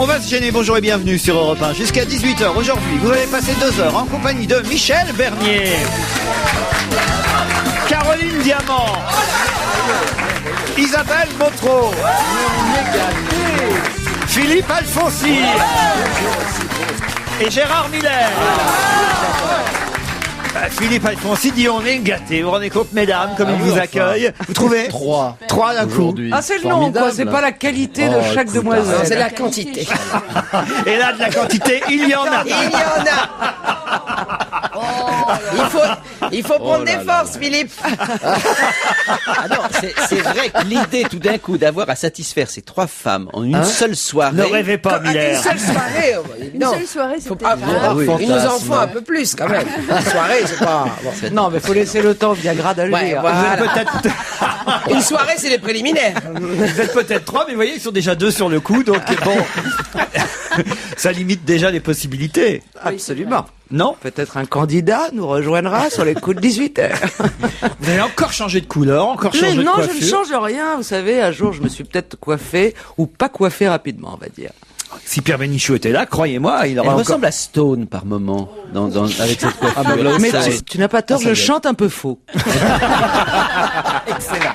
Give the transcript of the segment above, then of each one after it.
On va se gêner, bonjour et bienvenue sur Europe 1 jusqu'à 18h. Aujourd'hui, vous allez passer 2 heures en compagnie de Michel Bernier, Caroline Diamant, Isabelle Motro, Philippe Alfonsi et Gérard Miller. Philippe Alfonsi dit on est gâtés. Vous vous rendez compte, mesdames, comme il vous accueille. Vous trouvez 3 d'un coup. Ah, c'est le nom, quoi. C'est pas la qualité de chaque demoiselle. C'est la quantité. Et là, de la quantité, il y en a. Il y en a. Il faut prendre des forces, Philippe. Ah non, c'est vrai que l'idée tout d'un coup d'avoir à satisfaire ces 3 femmes en une seule soirée. Ne rêvez pas, Miller. Une seule soirée. Une seule soirée, c'est pas. Il nous en faut un peu plus, quand même. Une soirée, c'est pas. Bon. Non, mais faut laisser le temps au Viagra d'agir. Ouais, voilà. Peut-être. Une soirée, c'est les préliminaires. Vous êtes peut-être 3, mais vous voyez, ils sont déjà 2 sur le coup, donc bon. Ça limite déjà les possibilités. Absolument. Non? Peut-être un candidat nous rejoindra sur les coups de 18h. Vous avez encore changé de couleur, encore changé de non, coiffure. je ne change rien. Vous savez, un jour, je me suis peut-être coiffé ou pas coiffé rapidement, on va dire. Si Pierre Bénichou était là, croyez-moi, il aurait Elle encore... ressemble à Stone par moment, avec cette coiffure. Mais tu n'as pas tort, je chante un peu faux. Excellent.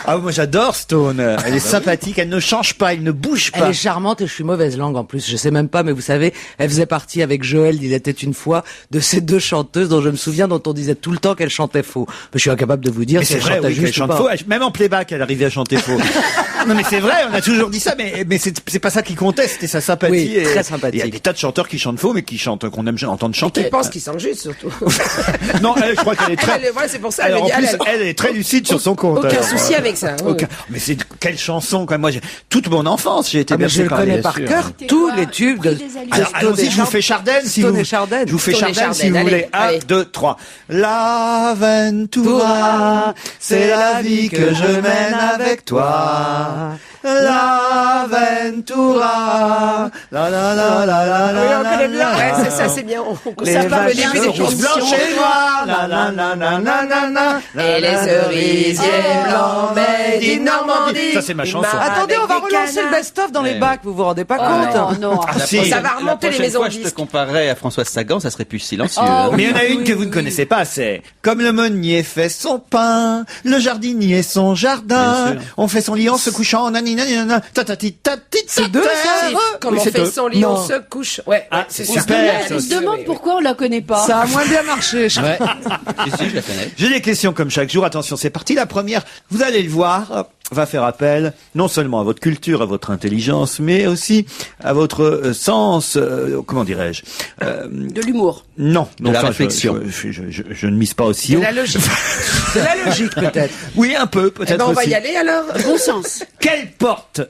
Ah, moi j'adore Stone. Elle est sympathique, elle ne change pas, elle ne bouge pas. Elle est charmante et je suis mauvaise langue en plus. Je sais même pas, mais vous savez, elle faisait partie avec Joël, il était une fois, de ces 2 chanteuses dont je me souviens, dont on disait tout le temps qu'elles chantaient faux. Je suis incapable de vous dire Mais si c'est elle vrai, chantait oui, juste qu'elle chante ou pas. faux. Même en playback, elle arrivait à chanter faux. Non mais c'est vrai, on a toujours dit ça, mais c'est pas ça qui comptait, c'était sa sympathie. Oui, et très sympathique. Il y a des tas de chanteurs qui chantent faux, mais qui chantent, qu'on aime entendre chanter. Qui pense qu'ils sont justes, surtout. Non, elle, je crois qu'elle est très... Voilà, c'est pour ça. Alors, en elle me plus, dit, elle est très lucide sur son compte. Aucun alors. souci avec ça. Aucun. Mais c'est quelle chanson quand même. Moi, toute mon enfance, j'ai été Ah, mais je bercé le par connais elle, par bien cœur, sûr. tous les tubes de Alors, Stone allons-y, et je vous fais Chardenne si Stone vous... et Chardenne. Je vous fais Stone et Chardenne si vous Chardenne, voulez. allez. 1, 2, 3. L'Aventura, c'est la vie que je mène avec toi. L'Aventura, la la la la la Oui, on la connaît bien. la. Ouais, c'est ça, c'est bien. Les Ça parle le vaches début des Roses blanches chansons. et noires, la la la la la la la. Et les cerisiers blancs, made in Normandie. Ça, c'est ma chanson. Attendez, on va Avec des relancer le canards. best-of dans les bacs, vous vous rendez pas compte? Non. Ah, si. Ça va remonter les maisons Fois, de je te disques. comparerais à Françoise Sagan, ça serait plus silencieux. Mais il y en a une que vous ne connaissez pas, c'est comme le meunier fait son pain, le jardinier son jardin, Bien sûr. on fait son lit en se couchant, nanina, nanana, tatati, tati, C'est 2, ça? Comme Oui, on c'est fait 2. son lit, Non. on se couche. Ouais, Ah, ouais, c'est moi. super, Je ça me aussi. demande pourquoi on la connaît pas. Ça a moins bien marché, je Ouais. Si, je la connais. J'ai des questions comme chaque jour, attention, c'est parti. La première, vous allez le voir, va faire appel non seulement à votre culture, à votre intelligence, mais aussi à votre sens, comment dirais-je De l'humour. Non, De la enfin, réflexion. Je ne mise pas aussi De haut. la logique. De la logique, peut-être. Oui, un peu, Eh peut-être ben, on va aussi. y aller alors. Bon sens. Quelle porte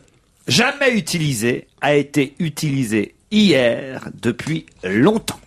jamais utilisée a été utilisée hier depuis longtemps?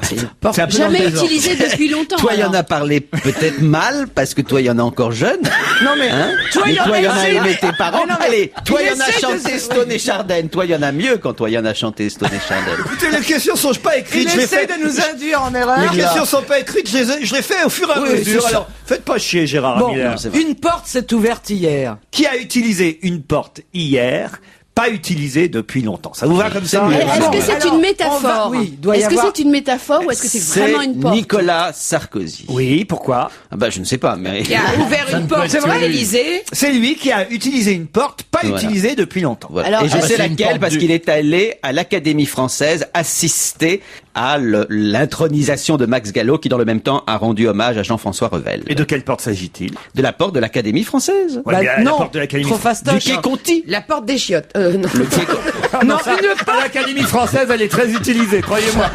C'est une porte. C'est un peu dans le Jamais désordre. utilisé depuis longtemps. Toi, il y en alors. a parlé peut-être mal, parce que toi, il y en a encore jeune. Non, mais, Hein toi, mais toi, il y en a essaie- aimé tes parents. Mais non, mais Allez, toi, il y en a essaie de- chanté Stone et Chardenne. Toi, il y en a mieux quand toi, il y en a chanté Stone et Chardenne. Écoutez, les questions sont pas écrites, Il je les essaie fais. de nous induire en erreur. Les questions sont pas écrites, je les fais au fur et à Oui, mesure. c'est ça. Alors, faites pas chier, Gérard Bon, Miller. non, c'est vrai. une porte s'est ouverte hier. Qui a utilisé une porte hier, pas utilisée depuis longtemps? Ça vous va comme ça? mieux. Est-ce que c'est Alors, une on métaphore va- oui, doit y Est-ce que avoir- c'est une métaphore ou est-ce que c'est vraiment une porte? Nicolas Sarkozy. Oui, pourquoi? Ah bah, je ne sais pas, mais... Qui a ouvert une porte à l'Élysée. C'est lui qui a utilisé une porte pas Voilà. utilisée depuis longtemps. Voilà. Alors, et je ah, sais c'est une laquelle porte parce du- qu'il est allé à l'Académie française assister à l'intronisation de Max Gallo qui dans le même temps a rendu hommage à Jean-François Revel. Et de quelle porte s'agit-il? De la porte de l'Académie française. Ouais, mais à la non, porte de l'Académie trop Du fastoche. Quai Conti. La porte des chiottes. Non. Le Quai Conti. Non, une À l'Académie française, elle est très utilisée, croyez-moi.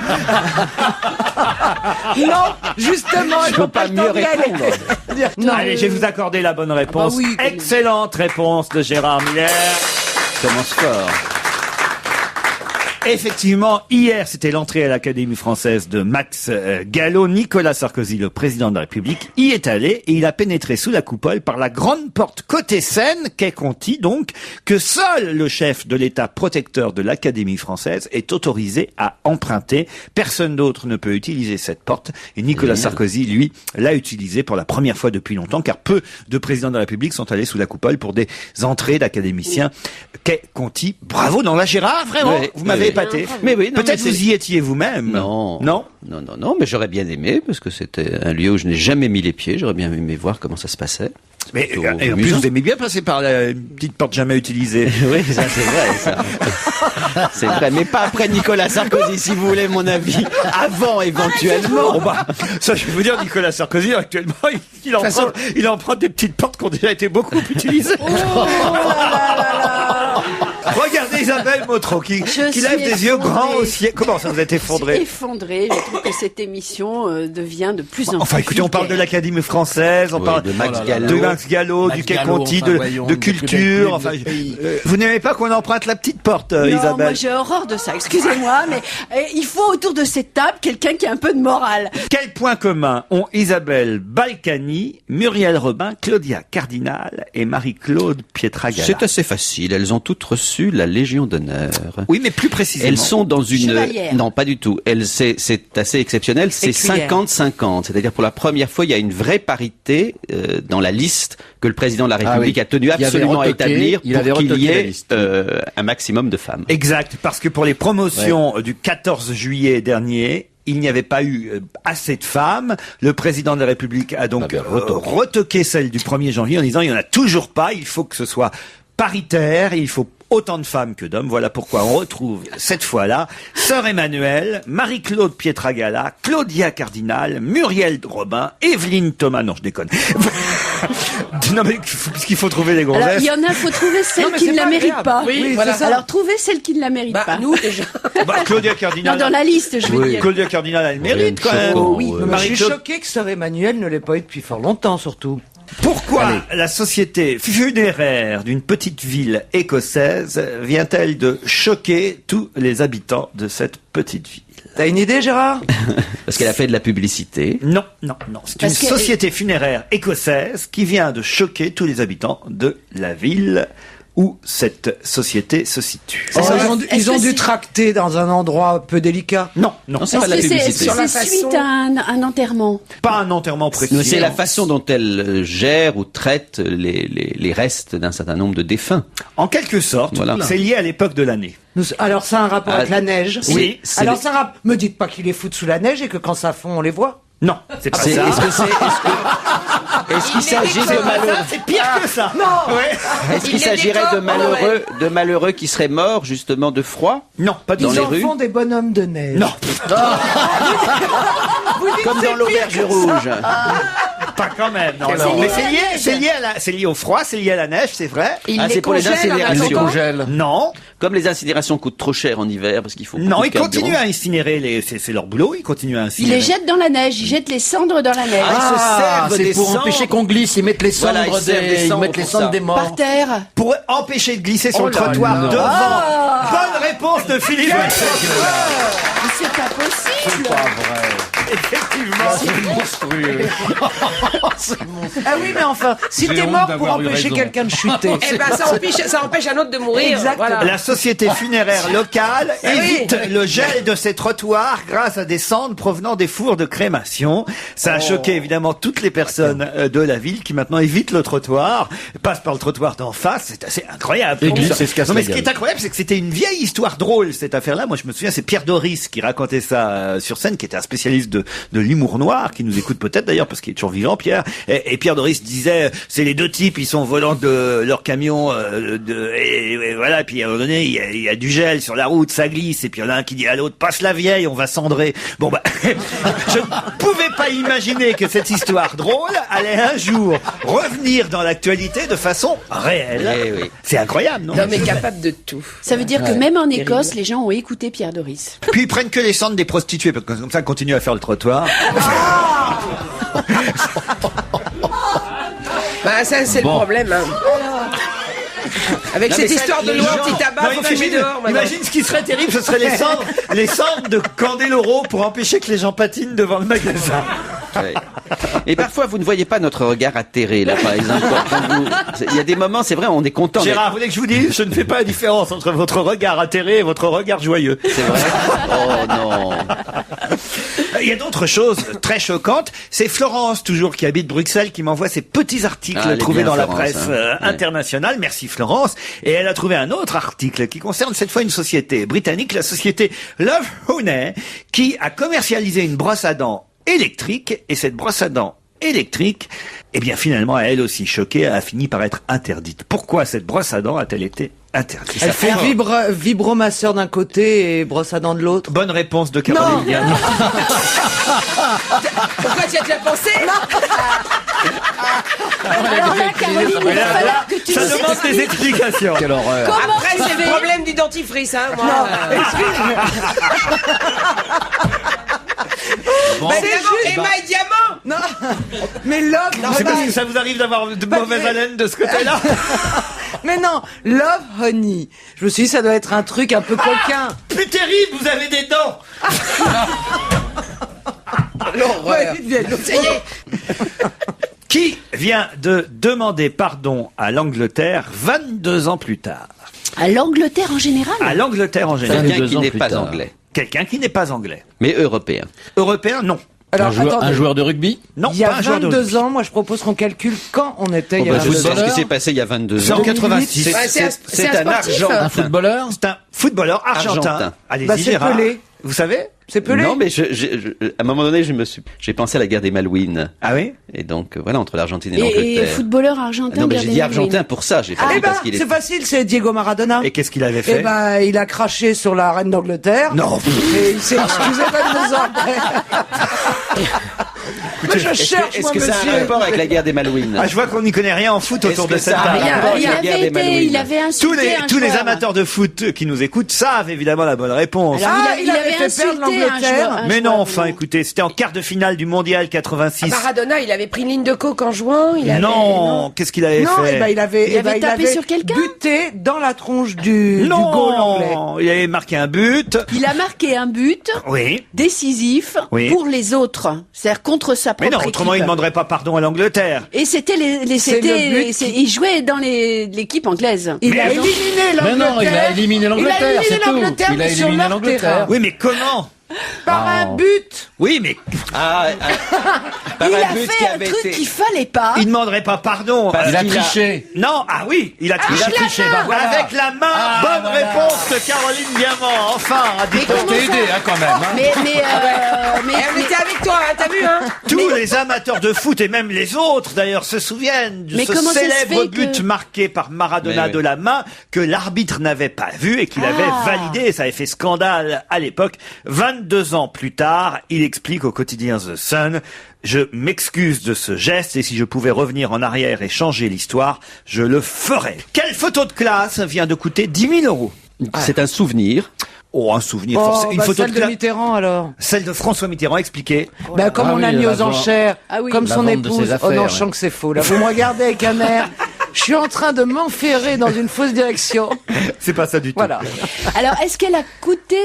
Non, justement, il Je faut peux pas le temps mieux d'y aller. répondre. Non. Allez, je vais vous accorder la bonne réponse. Ah oui, comme- Excellente réponse de Gérard Miller. Commence fort. Effectivement, hier, c'était l'entrée à l'Académie française de Max Gallo. Nicolas Sarkozy, le président de la République, y est allé et il a pénétré sous la coupole par la grande porte côté Seine, quai Conti donc, que seul le chef de l'État protecteur de l'Académie française est autorisé à emprunter. Personne d'autre ne peut utiliser cette porte et Nicolas Sarkozy, lui, l'a utilisée pour la première fois depuis longtemps, car peu de présidents de la République sont allés sous la coupole pour des entrées d'académiciens. Quai Conti, bravo dans la Gérard, vraiment, vous m'avez épaté. Mais oui, non, peut-être vous y étiez vous-même. Non. Non, Mais j'aurais bien aimé, parce que c'était un lieu où je n'ai jamais mis les pieds. J'aurais bien aimé voir comment ça se passait. mais et en plus vous aimez bien passer par la petite porte jamais utilisée. Oui, ça c'est vrai, ça. C'est vrai, mais pas après Nicolas Sarkozy, si vous voulez mon avis. Avant, éventuellement. Bon bah, ça je vais vous dire, Nicolas Sarkozy actuellement, il emprunte des petites portes qui ont déjà été beaucoup utilisées. Regardez Isabelle Motro qui lève des yeux grands au ciel. Comment ça vous êtes effondré? Je suis effondrée. Je trouve que cette émission devient de plus en plus. Enfin, écoutez, on parle de l'Académie française, on parle de Max Gallo, du quai Conti, de culture. Enfin, vous n'aimez pas qu'on emprunte la petite porte, Non, Isabelle? moi j'ai horreur de ça. Excusez-moi, mais il faut autour de cette table quelqu'un qui a un peu de morale. Quels points communs ont Isabelle Balkany, Muriel Robin, Claudia Cardinal et Marie-Claude Pietragala? C'est assez facile. Elles ont toutes reçu la Légion d'honneur. Oui, mais plus précisément. Elles sont dans une... Chevalière. Non, pas du tout. C'est assez exceptionnel. C'est Écuyère. 50-50. C'est-à-dire pour la première fois, il y a une vraie parité dans la liste que le président de la République a tenu absolument à établir pour qu'il y ait un maximum de femmes. Exact, parce que pour les promotions du 14 juillet dernier, il n'y avait pas eu assez de femmes. Le président de la République a donc retoqué celle du 1er janvier en disant il n'y en a toujours pas, il faut que ce soit paritaire, il faut autant de femmes que d'hommes. Voilà pourquoi on retrouve cette fois-là Sœur Emmanuelle, Marie-Claude Pietragala, Claudia Cardinal, Muriel Robin, Evelyne Thomas. Non, je déconne. Non mais puisqu'il faut trouver les Alors, gonzesses. il y en a, faut trouver celle qui ne la mérite pas. Oui, voilà. Alors, trouvez celle qui ne la mérite pas. Nous, déjà. Claudia Non, Cardinal. dans la liste, je veux dire. Claudia Cardinal, elle mérite quand même. Oui, mais je suis Marie-Claude. choqué que Sœur Emmanuelle ne l'ait pas eu depuis fort longtemps, surtout. Pourquoi la société funéraire d'une petite ville écossaise vient-elle de choquer tous les habitants de cette petite ville? T'as une idée, Gérard? Parce qu'elle a fait de la publicité. Non. C'est une Parce que- société funéraire écossaise qui vient de choquer tous les habitants de la ville où cette société se situe. Oh, Est-ce ils ont que dû c'est- tracter dans un endroit peu délicat. Non, C'est pas de la Est-ce que publicité. Sur la c'est façon- suite à un enterrement? pas un enterrement précis. C'est la façon dont elle gère ou traite les restes d'un certain nombre de défunts. En quelque sorte, Voilà. c'est lié à l'époque de l'année. Alors, ça a un rapport avec la neige. Oui, c'est Alors, les- ça me dites pas qu'ils les foutent sous la neige et que quand ça fond, on les voit. Non, c'est pas Est-ce ça. qu'il s'agit de malheureux? C'est pire que ça. Non. Est-ce qu'il s'agirait de malheureux qui seraient morts justement de froid? Non, pas du Dans tout. Ils les en rues font des bonhommes de neige. Non, comme dans l'auberge rouge. pas quand même. Non, mais c'est lié au froid, c'est lié à la neige, c'est vrai. C'est pour les incinérations. Non, Comme les incinérations coûtent trop cher en hiver parce qu'il faut non, beaucoup ils de carburant. continuent à incinérer c'est leur boulot, ils continuent à Ils incinérer. les jettent dans la neige, ils jettent les cendres dans la neige. Ils se servent c'est des pour cendres. empêcher qu'on glisse, ils mettent les cendres, Voilà, ils servent des ils cendres mettent les pour cendres ça. des morts. Par terre. Pour empêcher de glisser sur Oh le là trottoir là. devant. Bonne réponse de Philippe. Mais c'est pas possible. Effectivement. Ah oui, mais enfin, si t'es mort pour empêcher quelqu'un de chuter. Eh ben, ça empêche un autre de mourir. Exactement. Voilà. La société funéraire locale évite le gel de ses trottoirs grâce à des cendres provenant des fours de crémation. Ça a choqué évidemment toutes les personnes de la ville qui maintenant évitent le trottoir, passent par le trottoir d'en face. C'est assez incroyable. Et glissent et se cassent Non, mais la ce qui est gueule. incroyable, c'est que c'était une vieille histoire drôle, cette affaire-là. Moi, je me souviens, c'est Pierre Doris qui racontait ça sur scène, qui était un spécialiste de l'humour noir, qui nous écoute peut-être d'ailleurs, parce qu'il est toujours vivant, Pierre. Et Pierre Doris disait, c'est les deux types, ils sont volants de leur camion, et voilà, puis à un moment donné, il y a du gel sur la route, ça glisse, et puis il y en a un qui dit à l'autre, passe la vieille, on va cendrer. Bon, bah, je ne pouvais pas imaginer que cette histoire drôle allait un jour revenir dans l'actualité de façon réelle. Eh oui. C'est incroyable, non? L'homme est capable de tout. Ça veut dire que même en Écosse, les gens ont écouté Pierre Doris. Puis ils prennent que les cendres des prostituées, parce que comme ça, ils continuent à faire le trottoir. Bah, ça, c'est le problème. Hein. Avec cette histoire de loi anti-tabac, faut fumer dehors. Imagine ce qui serait terrible, ce serait les cendres de Candeloro pour empêcher que les gens patinent devant le magasin. Ouais. Et parfois, vous ne voyez pas notre regard atterré, là, par exemple. Il y a des moments, c'est vrai, on est content. Gérard, vous voulez que je vous dise, je ne fais pas la différence entre votre regard atterré et votre regard joyeux. C'est vrai. Oh non. Il y a d'autres choses très choquantes. C'est Florence, toujours, qui habite Bruxelles, qui m'envoie ces petits articles trouvés dans la presse internationale. Merci Florence. Et elle a trouvé un autre article qui concerne cette fois une société britannique, la société Love Honey, qui a commercialisé une brosse à dents électrique. Et cette brosse à dents électrique, eh bien finalement, elle aussi choquée, a fini par être interdite. Pourquoi cette brosse à dents a-t-elle été interdite? Elle fait vibromasseur d'un côté et brosse à dents de l'autre. Bonne réponse de Caroline Diamant. Pourquoi tu as de la pensée? Alors là, Caroline, il va falloir que tu Ça nous demande des explications. Quelle horreur. Après, c'est le problème du dentifrice, hein, moi. Bon. C'est juste Emma et Diamant. Non, mais Love, C'est parce que ça vous arrive d'avoir de mauvaise haleine de ce côté-là. mais non, Love Honey. Je me suis dit, ça doit être un truc un peu coquin. Plus terrible, vous avez des dents. Ouais, Ça y est. Qui vient de demander pardon à l'Angleterre 22 ans plus tard? À l'Angleterre en général? À l'Angleterre en général. Quelqu'un 22 qui ans n'est plus pas tard. anglais, Quelqu'un qui n'est pas anglais. mais européen. Européen, non. Alors, Un attendez. joueur de rugby. Non, Il y a pas un joueur de 22 rugby. ans, moi je propose qu'on calcule quand on était. Il y a bah, Je 22 sais ans. ce qui s'est passé il y a 22 C'est ans. en 86. C'est un sportif. Un footballeur. C'est un footballeur argentin. Argentin. Allez-y, Bah, c'est Gérard. Pelé. Vous savez? C'est Pelé. Non, mais à un moment donné, j'ai pensé à la guerre des Malouines. Ah oui? Et donc, voilà, entre l'Argentine et Et l'Angleterre. footballeur argentin. Non, mais j'ai dit gardien de argentin pour ça, j'ai pas Eh dit ben, parce qu'il est... c'est facile, c'est Diego Maradona. Et qu'est-ce qu'il avait Eh fait? ben, il a craché sur la reine d'Angleterre. Non. Et il s'est excusé 22 ans après. Mais je cherche, Est-ce moi, que ça a un monsieur. rapport avec la guerre des Malouines? Ah, je vois qu'on n'y connaît rien en foot autour Est-ce de que cette ça a table. rien à voir avec la guerre des Malouines? Il avait insulté un Tous les joueur. amateurs de foot qui nous écoutent savent évidemment la bonne réponse. Alors, Ah, il avait fait perdre insulté un l'Angleterre. joueur. Mais non, enfin, écoutez, c'était en quart de finale du mondial 86. Maradona, il avait pris une ligne de coke en jouant. Il avait... Non, qu'est-ce qu'il avait Non, fait? eh ben, il avait, Il avait tapé sur quelqu'un. buté dans la tronche du goal anglais. Non, il avait marqué un but. Il a marqué un but Oui. décisif Oui. pour les autres, c'est-à-dire contre sa Mais propre non, autrement, il équipe. ne demanderait pas pardon à l'Angleterre. Et c'était C'est le but il jouait dans l'équipe anglaise. Il a Mais éliminé Mais l'Angleterre. non, il a éliminé l'Angleterre, c'est tout. l'Angleterre, Il a mais sur éliminé leur l'Angleterre. terrain. Oui, mais comment? Par un but. Oui, mais Par Il un a but fait qui un avait truc été... qu'il fallait pas. il ne demanderait pas pardon. Il a qu'il triché. Non, ah oui, il a triché. Il a triché, bah voilà. Avec la main, Ah, bonne voilà. réponse de Caroline Diamant. Enfin, Mais dit-on. comment Je t'ai aidé, ça quand même. Hein. Mais On était avec toi, hein, t'as vu, hein? Tous les amateurs de foot et même les autres d'ailleurs se souviennent de Mais ce comment ça se célèbre fait but que- marqué par Maradona Mais oui. de la main que l'arbitre n'avait pas vu et qu'il avait validé. Et ça avait fait scandale à l'époque. 22 ans plus tard, il explique au quotidien The Sun: je m'excuse de ce geste et si je pouvais revenir en arrière et changer l'histoire, je le ferais. Quelle photo de classe vient de coûter 10 000 euros? C'est un souvenir. Oh, un souvenir. Oh, forcément. Une bah, photo celle de de classe. Mitterrand alors. Celle de François Mitterrand, expliquez. Ben, comme Ah on oui, a mis la aux vente. enchères, Ah oui. comme La son vente de épouse. ses Oh non, affaires, je sens que c'est faux. Là, vous me regardez avec un air. Je suis en train de m'enferrer dans une fausse direction. C'est pas ça du tout. Voilà. Alors, est-ce qu'elle a coûté...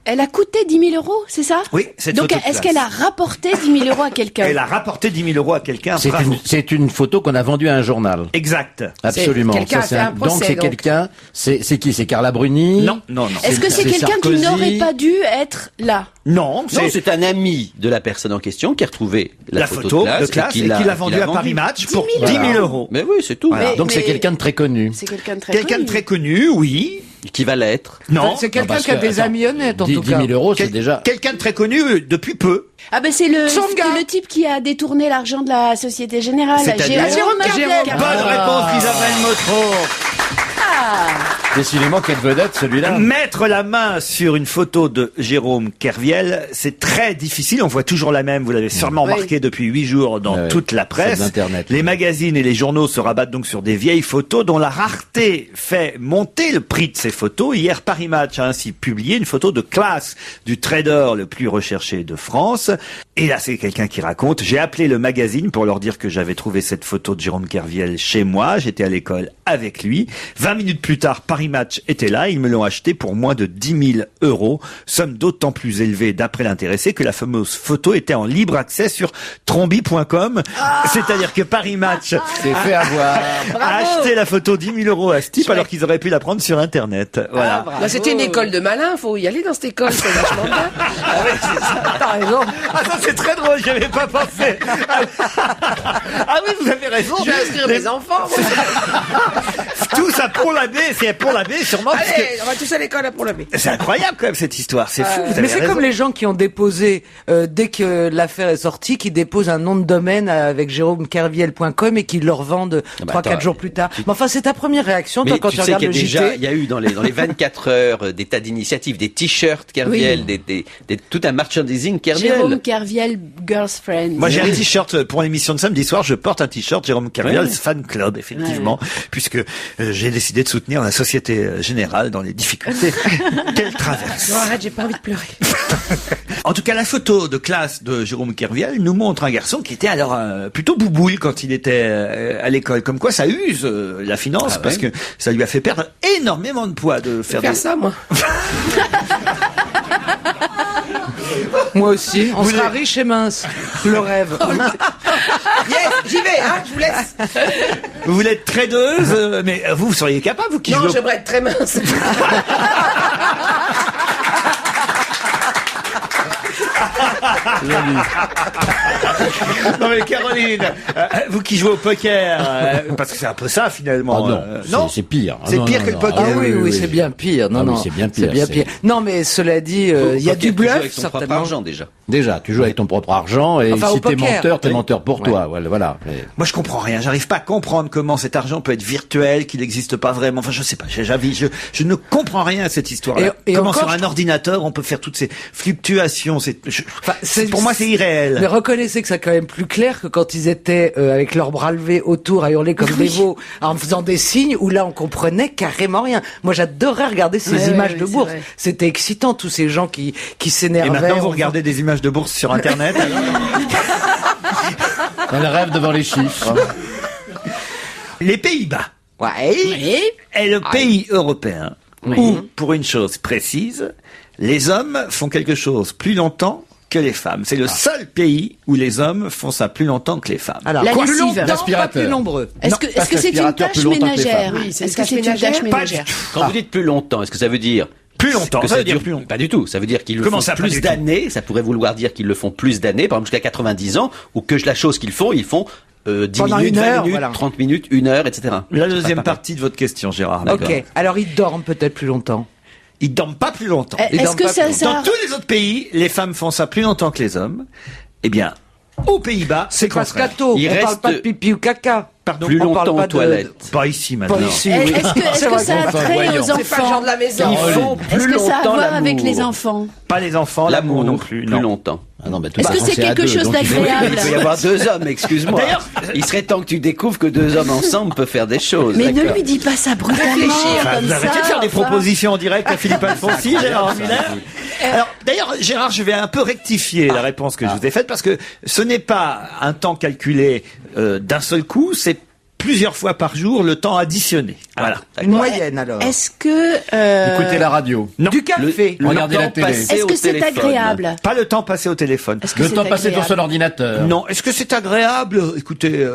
Elle a coûté 10 000 euros, c'est ça? Oui, cette Donc, photo de est-ce classe. qu'elle a rapporté 10 000 euros à quelqu'un? Elle a rapporté 10 000 euros à quelqu'un. C'est Bravo. une photo qu'on a vendue à un journal. Exact. Absolument. quelqu'un a fait un procès, donc c'est donc. quelqu'un. C'est qui? C'est Carla Bruni. Non, non, non. Est-ce que c'est c'est quelqu'un qui Sarkozy. n'aurait pas dû être là? Non, Non, c'est c'est un ami de la personne en question qui a retrouvé la photo de classe et qu'il a vendue à Paris Match pour 10 000 euros. Mais oui, c'est tout. Voilà. Donc c'est quelqu'un de très connu. C'est quelqu'un de très Quelqu'un de connu. très connu, oui. Qui va l'être. Non. C'est quelqu'un parce qui a que, des attends, amis honnêtes en 10 tout cas. 000 euros, c'est déjà. Quelqu'un de très connu depuis peu. Ah ben c'est Tsonga. le type qui a détourné l'argent de la Société Générale. C'est-à-dire Jérôme Jérôme Gardel. Gardel. Bonne réponse d'Isabelle Motro. Ah. Décidément, quelle vedette celui-là. Mettre la main sur une photo de Jérôme Kerviel, c'est très difficile. On voit toujours la même. Vous l'avez sûrement remarqué depuis 8 jours dans toute la presse. Les magazines et les journaux se rabattent donc sur des vieilles photos dont la rareté fait monter le prix de ces photos. Hier, Paris Match a ainsi publié une photo de classe du trader le plus recherché de France. Et là, c'est quelqu'un qui raconte: j'ai appelé le magazine pour leur dire que j'avais trouvé cette photo de Jérôme Kerviel chez moi. J'étais à l'école avec lui. 20 minutes plus tard, Paris Match était là. Ils me l'ont acheté pour moins de 10 000 €. Somme d'autant plus élevée d'après l'intéressé que la fameuse photo était en libre accès sur trombi.com. C'est-à-dire que Paris Match a acheté la photo 10 000 € à ce type alors qu'ils auraient pu la prendre sur Internet. Voilà. Là, c'était une école de malins. Faut y aller dans cette école. C'est vachement bien. Ah ouais, c'est ça. T'as raison. Ah, ça c'est très drôle. J'y avais pas pensé. Ah oui, vous avez raison. Je vais inscrire mes enfants. Tout ça pour la baie, c'est pour la baie sûrement. Allez, on va tous à l'école là pour la baie. C'est incroyable quand même cette histoire, c'est fou. Vous avez Mais c'est raison. comme les gens qui ont déposé, dès que l'affaire est sortie, qui déposent un nom de domaine avec jérômekerviel.com et qui le revendent 3-4 jours plus tard. Mais enfin, c'est ta première réaction, toi, Mais quand tu tu sais regardes qu'il y le a déjà, JT. il y a eu dans les 24 heures des tas d'initiatives, des t-shirts Kerviel, tout un merchandising Kerviel. Jérôme Kerviel, Girlfriend. Moi j'ai un t-shirt pour l'émission de samedi soir, je porte un t-shirt Jérôme Kerviel Fan Club, effectivement, puisque j'ai décidé de soutenir la Société Générale dans les difficultés qu'elle traverse. Non, arrête, j'ai pas envie de pleurer. En tout cas, la photo de classe de Jérôme Kerviel nous montre un garçon qui était alors plutôt boubouille quand il était à l'école. Comme quoi ça use la finance, parce que ça lui a fait perdre énormément de poids de faire ça, moi. Moi aussi. On sera riche et mince. Le rêve. Yes, j'y vais, hein, je vous laisse. Vous voulez être tradeuse, mais vous seriez capable, vous qui Non, jouez au- j'aimerais être très mince. Non mais Caroline, vous qui jouez au poker, parce que c'est un peu ça finalement. Non, c'est pire. C'est pire que le poker. Ah oui, c'est bien pire. Non, Ah oui, non, c'est bien pire, c'est- Non, mais cela dit, il y a du Tu joues bluff, avec ton propre certainement. argent déjà. Déjà, tu joues avec ton propre argent et Enfin, au si t'es poker. menteur, t'es menteur pour toi. Voilà. Moi je comprends rien, j'arrive pas à comprendre comment cet argent peut être virtuel, qu'il n'existe pas vraiment. Enfin je sais pas, je ne comprends rien à cette histoire-là. Et Comment encore, sur un ordinateur on peut faire toutes ces fluctuations, pour moi c'est Mais irréel. reconnaissez que c'est quand même plus clair que quand ils étaient avec leurs bras levés autour à hurler comme des veaux en faisant des signes où là on comprenait carrément rien. Moi j'adorais regarder ces images de c'est bourse. vrai. C'était excitant, tous ces gens qui Et s'énervaient. maintenant vous en regardez des images de bourse sur internet. Elle rêve devant les chiffres. Les Pays-Bas Ouais. est le pays européen où, pour une chose précise, les hommes font quelque chose plus longtemps que les femmes. C'est le seul pays où les hommes font ça plus longtemps que les femmes. Alors, La plus lessive. longtemps, pas L'aspirateur. plus nombreux. Est-ce Non, que parce c'est une qu'aspirateur tâche plus longtemps que les ménagère? femmes. Oui, c'est Est-ce une que c'est une tâche tâche ménagère? ménagère? Quand vous dites plus longtemps, est-ce que ça veut dire Plus longtemps, que ça veut dire dure plus longtemps. Pas du tout. Ça veut dire qu'ils le Comment font ça, pas plus du tout d'années. Ça pourrait vouloir dire qu'ils le font plus d'années, par exemple jusqu'à 90 ans, ou que la chose qu'ils font, ils font 10 Pendant minutes, une 20 heure, minutes, voilà. 30 minutes, 1 heure, etc. La deuxième partie de votre question, Gérard. Ok. Alors ils dorment peut-être plus longtemps. Ils dorment pas plus longtemps. Ils Est-ce dorment que pas ça, plus Dans ça... tous les autres pays, les femmes font ça plus longtemps que les hommes. Eh bien, aux Pays-Bas, c'est le contraire. Pascato. Il On parle reste- pas de pipi ou caca. Pardon. Plus on parle longtemps pas aux toilettes. Pas ici maintenant. Pas ici, oui. Est-ce que C'est vrai ça a qu'on fait trait voyons. aux C'est pas le genre enfants? de la maison. Ils font Est-ce plus que ça a à longtemps voir avec l'amour. les enfants? Pas les enfants, l'amour non plus. Plus Non. longtemps. Ah non, bah, tout Est-ce ça, que c'est c'est à quelque deux, chose donc il faut- d'agréable? Il peut y avoir 2 hommes, excuse-moi. D'ailleurs- Il serait temps que tu découvres que 2 hommes ensemble peuvent faire des choses. Mais ne d'accord. lui dis pas ça brutalement, Enfin, comme vous arrêtez ça. de faire des enfin. propositions en direct à Philippe Alfonsi, Gérard Miller. Alors, d'ailleurs, Gérard, je vais un peu rectifier la réponse que je vous ai faite parce que ce n'est pas un temps calculé d'un seul coup, c'est plusieurs fois par jour le temps additionné. Voilà. Une moyenne alors. Est-ce que... Écoutez la radio. Non. Du café. Regardez temps la télé. passé Est-ce au que c'est téléphone. agréable? Pas le temps passé au téléphone. Est-ce que Le c'est temps passé sur agréable son ordinateur. Non. Est-ce que c'est agréable? Écoutez,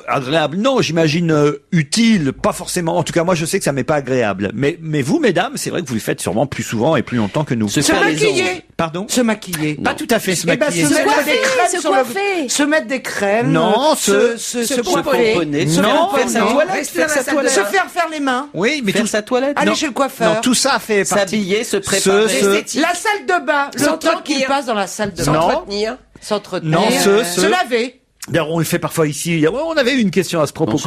agréable. Non, j'imagine utile. Pas forcément. En tout cas, moi, je sais que ça m'est pas agréable. Mais vous, mesdames, c'est vrai que vous le faites sûrement plus souvent et plus longtemps que nous. Se Se faire les maquiller. ongles. Pardon? Se maquiller. Pas tout à fait se Eh ben, maquiller. se mettre coiffer, des crèmes se sur le- coiffer. se mettre des crèmes. Non, se se coiffer. pomponner, Se non, faire sa non. toilette, Rester faire dans sa la salle de toilette. Se faire les mains. Oui, mais Faire tout sa toilette. Aller Non. chez le coiffeur. Non, tout ça fait partie. S'habiller, se Ce- préparer. La salle de bain. Le temps qu'il S'entretenir. passe dans la salle de bain. S'entretenir. S'entretenir. Non, Se laver. D'ailleurs, on le fait parfois ici. Ouais, on avait eu une question à ce propos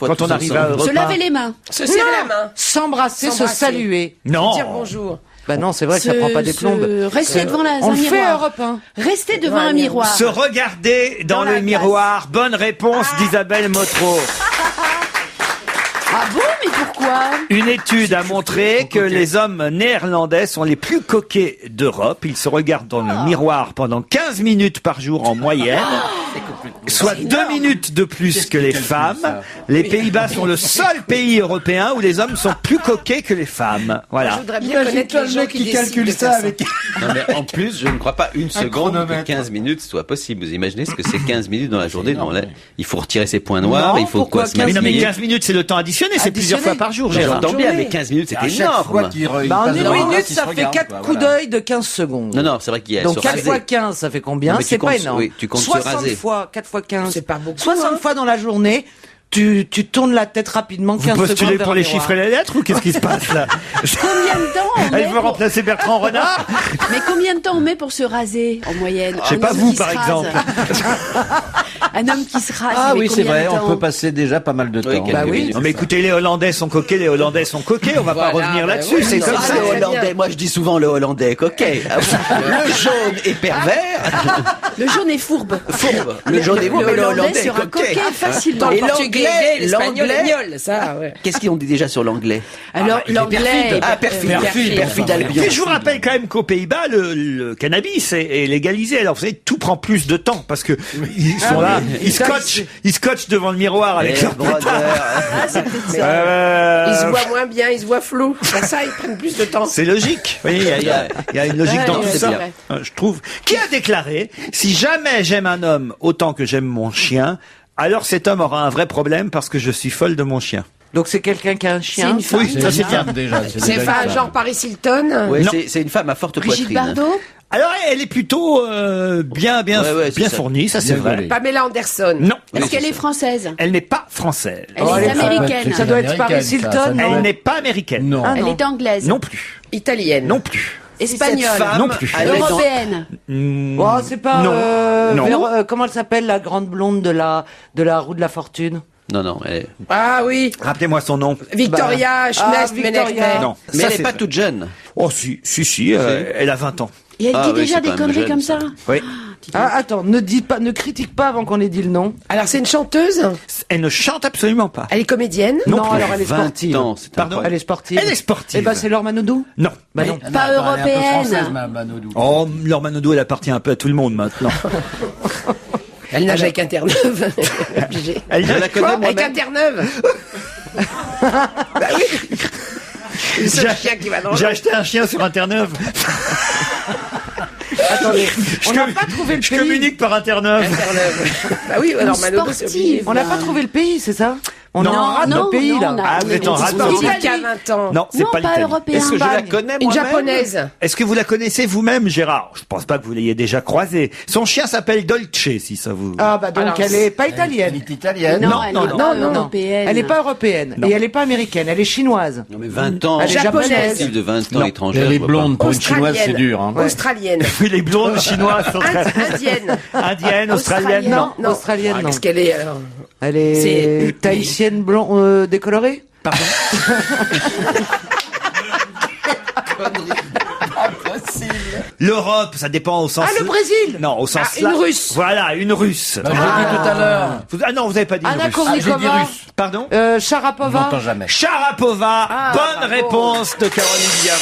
quand on arrive à Europe 1. Se laver les mains. Se serrer la main. S'embrasser, se saluer. Non. Dire bonjour. Bah non, c'est vrai que ça prend pas des plombes. Rester devant un On le fait à miroir. Europe 1. Rester devant un miroir. Se regarder dans le miroir. Bonne réponse d'Isabelle Motro. Ah bon, mais pourquoi? Une étude a montré que les hommes néerlandais sont les plus coquets d'Europe. Ils se regardent dans le miroir pendant 15 minutes par jour en moyenne, soit 2 minutes de plus que les femmes. Les Pays-Bas sont le seul pays européen où les hommes sont plus coquets que les femmes. Je Voilà. voudrais bien connaître les gens qui calculent ça avec... Non, mais en plus, je ne crois pas une seconde que 15 minutes soit possible. Vous imaginez ce que c'est 15 minutes dans la journée? Non, là, il faut retirer ses points noirs, Non, il faut pourquoi quoi se 15 Mais non, mais maquiller. 15 minutes, c'est le temps additionné. C'est plusieurs fois par jour, Gérard. J'entends bien, mais 15 minutes, c'est énorme. Bah, en une minute, ça fait 4 coups d'œil de 15 secondes. Non, non, c'est vrai qu'il y a Donc se 4 raser. fois 15, ça fait combien? Non, mais tu C'est pas comptes- énorme. oui, tu comptes se 60 raser. fois, 4 fois 15. C'est pas beaucoup, 60 hein. fois dans la journée, tu tournes la tête rapidement 15 Vous secondes postulez vers pour le les miroir. chiffres et les lettres ou qu'est-ce qui se passe là? Combien de temps on Elle met veut pour... remplacer Bertrand Renard? Mais combien de temps on met pour se raser en moyenne? Je sais Un pas, homme vous, qui par se rase. exemple. Un homme qui se rase. Ah il met oui, c'est combien de vrai, on temps peut passer déjà pas mal de Oui, temps. quelques Bah oui. minutes. Non mais écoutez, les Hollandais sont coquets, les Hollandais sont coquets, on va pas Voilà, revenir bah là-dessus, oui, c'est non, comme ah, ça. le Le Hollandais, moi je dis souvent le Hollandais est coquet. Le jaune est pervers. Le jaune est fourbe. Fourbe. Le jaune est fourbe, mais le Hollandais est sera coquet. coquet facilement. Et Le portugais, l'anglais, l'espagnol, l'anglais. l'espagnol, ça, ouais. Qu'est-ce qu'ils ont dit déjà sur l'anglais? Alors l'anglais. Ah, perfide. Perfide Albion. Mais je vous rappelle quand même qu'aux Pays-Bas, le cannabis est légalisé. Alors vous savez, tout prend plus de temps parce que ils sont là, ils scotchent devant le miroir avec leur Ah, c'est peut-être ça. Ils se voient moins bien, ils se voient flou. Pour ça, ils prennent plus de temps. C'est logique. Oui, il y a une logique Ouais, dans ouais, tout c'est ça. vrai. Je trouve. Qui a déclaré, si jamais j'aime un homme autant que j'aime mon chien, alors cet homme aura un vrai problème parce que je suis folle de mon chien. Donc c'est quelqu'un qui a un chien. C'est une femme. Oui, ça c'est bien. déjà. C'est pas genre Paris Hilton. Ouais, Non. c'est une femme à forte Brigitte poitrine. Bardot. Alors elle est plutôt bien Ouais, c'est ça. fournie, ça c'est Bien vrai. gaulée. Pamela Anderson. Non, Est-ce qu'elle est française? elle n'est pas française. Elle Oh, est elle est américaine. Ça doit être américaine, Paris ça, Hilton, ça non? Elle n'est pas américaine. Non. Ah, Elle non. est anglaise. Non plus. Italienne. Non plus. Espagnole. Cette femme, Non plus. elle est dans- Européenne. Oh, c'est pas Non. Non. comment elle s'appelle la grande blonde de la roue de la fortune? Non, non, elle est... Ah oui. Rappelez-moi son nom. Victoria Schnest Victoria. Menechner. Non. Mais Ça, elle c'est n'est pas vrai. toute jeune. Oh si, elle a 20 ans. Et elle Ah dit oui, déjà c'est des quand même conneries jeune, comme ça. ça. Oui. Ah, attends, ne critique pas avant qu'on ait dit le nom. Alors c'est une chanteuse. Elle ne chante absolument pas. Elle est comédienne. Non Non, plus. alors elle est 20 sportive. ans, c'est Pardon. Elle est sportive. Elle est sportive. Eh ben c'est Laure Manodou. Non. Bah non. Pas européenne. Oh, Laure Manodou, elle appartient un peu à tout le monde maintenant. Elle nage avec Interneuve. Obligée. Elle Je la connais Avec moi-même. Interneuve. Bah oui. Le seul chien qui va dans J'ai l'eau. acheté un chien sur Interneuf. Attendez, on n'a pas trouvé le Je pays. communique par Interneuf. Interneuve. Bah oui, alors Manodou, c'est obligé. On n'a pas trouvé le pays, c'est ça? On est Non, en rate non, de pays non, là. on a- Ah, vous êtes en rate. Sportive qui a 20 ans. Non, c'est Non, pas pas l'Italie. européen. Est-ce que je la Espagne. connais Une moi-même? japonaise. Est-ce que vous la connaissez vous-même, Gérard? Je pense pas que vous l'ayez déjà croisée. Son chien s'appelle Dolce, si ça vous... Ah bah donc Alors, elle est pas italienne. Elle est italienne. Non, Non, elle non, n'est non. pas Non, non. européenne. Elle est pas européenne Non. et elle est pas américaine, elle est chinoise. Non mais 20 ans. Elle est Japonaise. japonaise. De 20 ans Non. étrangère. Elle je est vois blonde pour une chinoise, Australienne. c'est dur. Hein. Australienne. Les blondes chinoises sont très... Indienne. Indienne, australienne, non. Non, australienne non. Qu'est-ce qu'elle est alors? Elle est C'est- tahitienne blond décolorée. Pardon. L'Europe, ça dépend au sens... Ah, le Brésil. Non, au sens... Ah, une Russe. Voilà, une Russe. Bah, j'ai dit tout à l'heure. Ah non, vous avez pas dit une Anna Russe. Ah, j'ai dit Kournikova. russe. Pardon Sharapova. J'entends jamais. Sharapova. Bonne bravo. réponse de Caroline Diamant.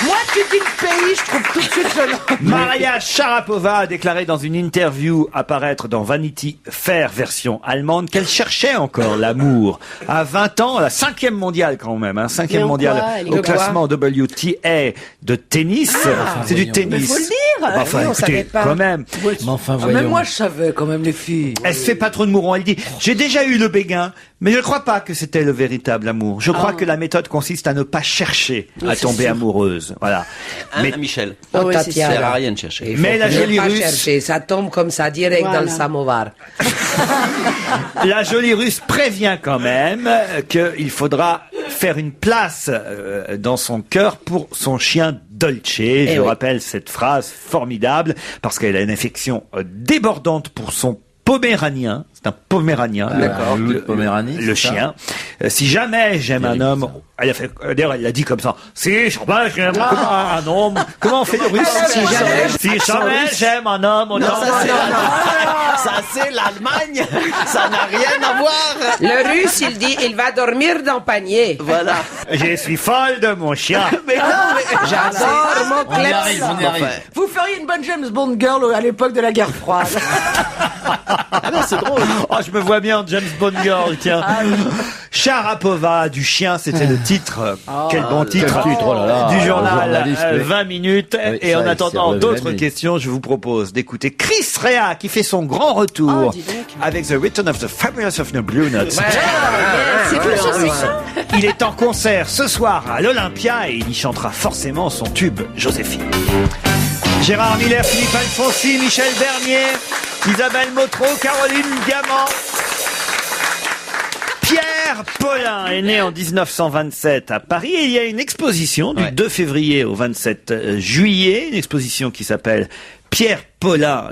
Moi tu dis le pays, je trouve tout de suite le nom. Maria Sharapova a déclaré dans une interview à paraître dans Vanity Fair version allemande qu'elle cherchait encore l'amour. À 20 ans, la 5e mondiale quand même, hein, 5e Mais en mondiale quoi elle est au quoi classement WTA de tennis. C'est du tennis. Mais faut le dire. Enfin, Oui, on écoutez, savait pas. quand même. Mais enfin, Même voyons. moi je savais quand même les filles. Elle se fait pas trop de mourons. Elle dit, j'ai déjà eu le béguin, mais je ne crois pas que c'était le véritable amour. Je crois que la méthode consiste à ne pas chercher à tomber amoureuse. Voilà. Hein, Mais- Michel. Oh, oui, Tatiana. c'est Ça sert à rien de chercher. Mais la jolie pas russe, chercher, ça tombe comme ça direct Voilà. dans le samovar. la jolie russe prévient quand même qu'il faudra faire une place dans son cœur pour son chien Dolce. Je oui. rappelle cette phrase formidable parce qu'elle a une affection débordante pour son poméranien. C'est un poméranien. D'accord. Le chien. Si jamais j'aime un homme, elle a fait, d'ailleurs, elle l'a dit comme ça. Si jamais j'aime un homme, comment on fait le russe? Si jamais j'aime un homme, Ça c'est l'Allemagne. Ça n'a rien à voir. Le russe, il dit, il va dormir dans le panier. Voilà. je suis folle de mon chien. Mais non, mais J'adore mon On y kleps. arrive, on y arrive. Vous feriez une bonne James Bond girl à l'époque de la guerre froide. c'est drôle. Oh, je me vois bien en James Bond girl, tiens. Sharapova du chien, c'était le titre. Quel bon titre. Quel titre, oh là là. Du Le journal journaliste, oui. 20 minutes. Oui, Et ça, en il s'est attendant relevé d'autres la nuit. questions, je vous propose d'écouter Chris Rea qui fait son grand retour Oh, dis donc. avec The Return of the Fabulous of the Blue Notes. C'est quoi ça, c'est ça? Il est en concert ce soir à l'Olympia et il y chantera forcément son tube Joséphine. Gérard Miller, Philippe Alfonsi, Michel Bernier, Isabelle Motro, Caroline Diamant. Pierre Paulin est né en 1927 à Paris et il y a une exposition du 2 février au 27 juillet, une exposition qui s'appelle Pierre Paulin,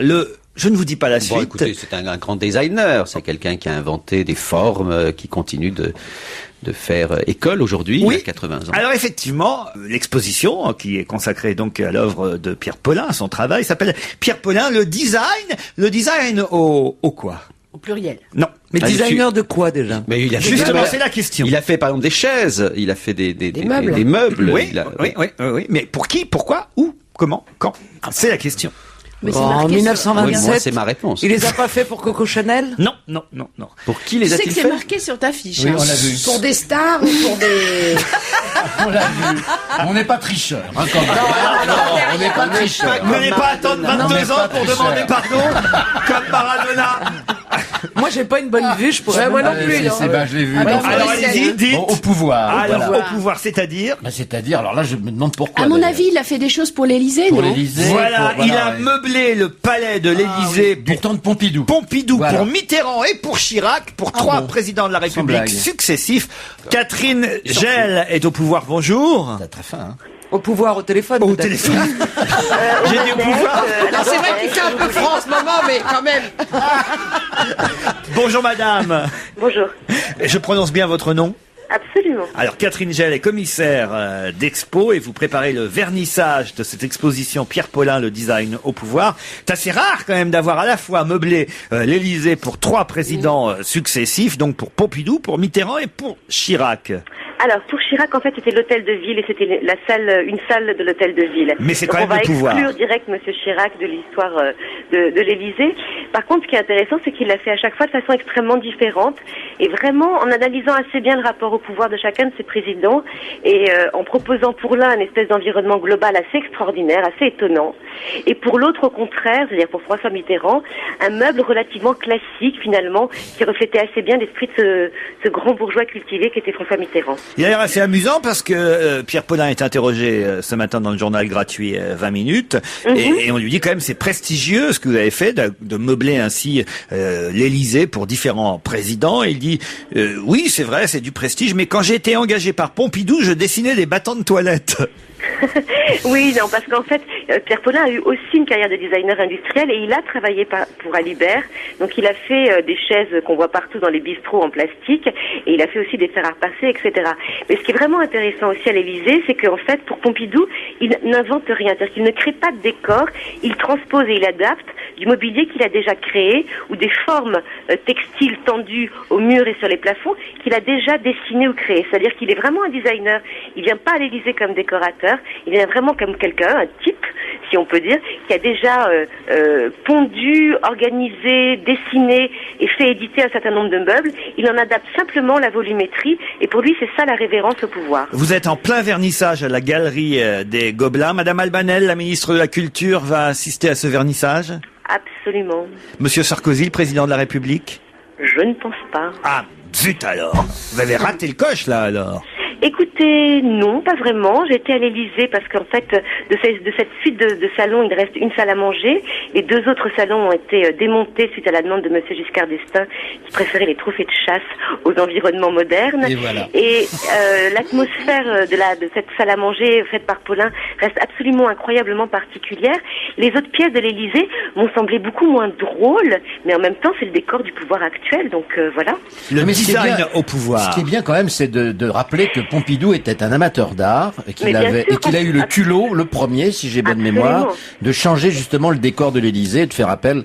je ne vous dis pas la suite. Bon, écoutez, c'est un grand designer. C'est quelqu'un qui a inventé des formes qui continue de faire école aujourd'hui, Oui. il a 80 ans. Alors effectivement, l'exposition qui est consacrée donc à l'œuvre de Pierre Paulin, à son travail, s'appelle Pierre Paulin, le design au quoi? Au pluriel. Non. Mais designer de quoi déjà? Mais il a Justement, c'est la question. Il a fait par exemple des chaises, il a fait des meubles. des meubles. Oui, il a- oui. Mais pour qui? Pourquoi? Où? Comment? Quand? C'est la question. Mais Bon, c'est en marqué sur- Oui, 1927. moi, c'est ma réponse. Il les a pas fait pour Coco Chanel? Non. Pour qui Tu les sais que a-t-il c'est fait? marqué sur ta fiche. Oui, hein. on l'a vu. Pour des stars ou pour des... On l'a vu. On n'est pas tricheur. Hein, quand même. Non, on n'est pas tricheur. Vous n'allez pas attendre 22 ans pour demander pardon, comme Maradona. Moi, j'ai pas une bonne vue, je pourrais. Ouais, moi même non pas- plus, non. Je l'ai vu. Ah, Bon, non, Alors Maurice allez-y, Lane. dites. au pouvoir. Alors voilà. au pouvoir, c'est-à-dire Bah, c'est-à-dire, alors là, je me demande pourquoi. À mon d'ailleurs. avis, il a fait des choses pour l'Élysée, Pour non? l'Élysée. voilà, pour- il a ouais. meublé le palais de l'Élysée Du temps de Pompidou. Voilà. pour Mitterrand et pour Chirac, pour trois présidents de la République blague. successifs. Catherine Gell est au pouvoir, bonjour. C'est très fin, hein. Au pouvoir, au téléphone. Au peut-être. téléphone. J'ai dit au pouvoir. Alors c'est vrai qu'il fait un peu franc en ce moment, mais quand même. Bonjour madame. Bonjour. Je prononce bien votre nom? Absolument. Alors Catherine Gell est commissaire d'expo et vous préparez le vernissage de cette exposition Pierre Paulin, le design au pouvoir. C'est assez rare quand même d'avoir à la fois meublé l'Élysée pour trois présidents successifs, donc pour Pompidou, pour Mitterrand et pour Chirac. Alors, pour Chirac, en fait, c'était l'hôtel de ville et c'était une salle de l'hôtel de ville. Mais c'est Donc, quand même le pouvoir. On va exclure direct Monsieur Chirac de l'histoire de l'Élysée. Par contre, ce qui est intéressant, c'est qu'il l'a fait à chaque fois de façon extrêmement différente et vraiment en analysant assez bien le rapport au pouvoir de chacun de ses présidents et en proposant pour l'un une espèce d'environnement global assez extraordinaire, assez étonnant, et pour l'autre, au contraire, c'est-à-dire pour François Mitterrand, un meuble relativement classique finalement qui reflétait assez bien l'esprit de ce grand bourgeois cultivé qui était François Mitterrand. Il a l'air assez amusant parce que Pierre Paulin est interrogé ce matin dans le journal gratuit 20 minutes et on lui dit quand même c'est prestigieux ce que vous avez fait de meubler ainsi l'Élysée pour différents présidents et il dit oui c'est vrai c'est du prestige mais quand j'ai été engagé par Pompidou je dessinais des bâtons de toilette. Oui, non, parce qu'en fait, Pierre Paulin a eu aussi une carrière de designer industriel et il a travaillé pour Alibert. Donc, il a fait des chaises qu'on voit partout dans les bistrots en plastique et il a fait aussi des fer à repasser, etc. Mais ce qui est vraiment intéressant aussi à l'Élysée, c'est qu'en fait, pour Pompidou, il n'invente rien. C'est-à-dire qu'il ne crée pas de décor, il transpose et il adapte du mobilier qu'il a déjà créé ou des formes textiles tendues au mur et sur les plafonds qu'il a déjà dessinées ou créées. C'est-à-dire qu'il est vraiment un designer. Il vient pas à l'Élysée comme décorateur, il vient vraiment comme quelqu'un, un type, si on peut dire, qui a déjà pondu, organisé, dessiné et fait éditer un certain nombre de meubles. Il en adapte simplement la volumétrie et pour lui, c'est ça la révérence au pouvoir. Vous êtes en plein vernissage à la galerie des Gobelins. Madame Albanel, la ministre de la Culture, va assister à ce vernissage? Absolument. Monsieur Sarkozy, le président de la République? Je ne pense pas. Ah, zut alors. Vous avez raté le coche là alors. Écoutez, non, pas vraiment. J'étais à l'Élysée parce qu'en fait, de cette suite de salons, il reste une salle à manger et 2 autres salons ont été démontés suite à la demande de Monsieur Giscard d'Estaing qui préférait les trophées de chasse aux environnements modernes. Et voilà. Et l'atmosphère de cette salle à manger faite par Paulin reste absolument incroyablement particulière. Les autres pièces de l'Élysée m'ont semblé beaucoup moins drôles, mais en même temps, c'est le décor du pouvoir actuel, donc voilà. Le Mais ce qui est design bien- au pouvoir. Ce qui est bien quand même, c'est de rappeler que Pompidou était un amateur d'art et qu'il a eu le culot, le premier, si j'ai bonne Absolument. mémoire, de changer justement le décor de l'Élysée, de faire appel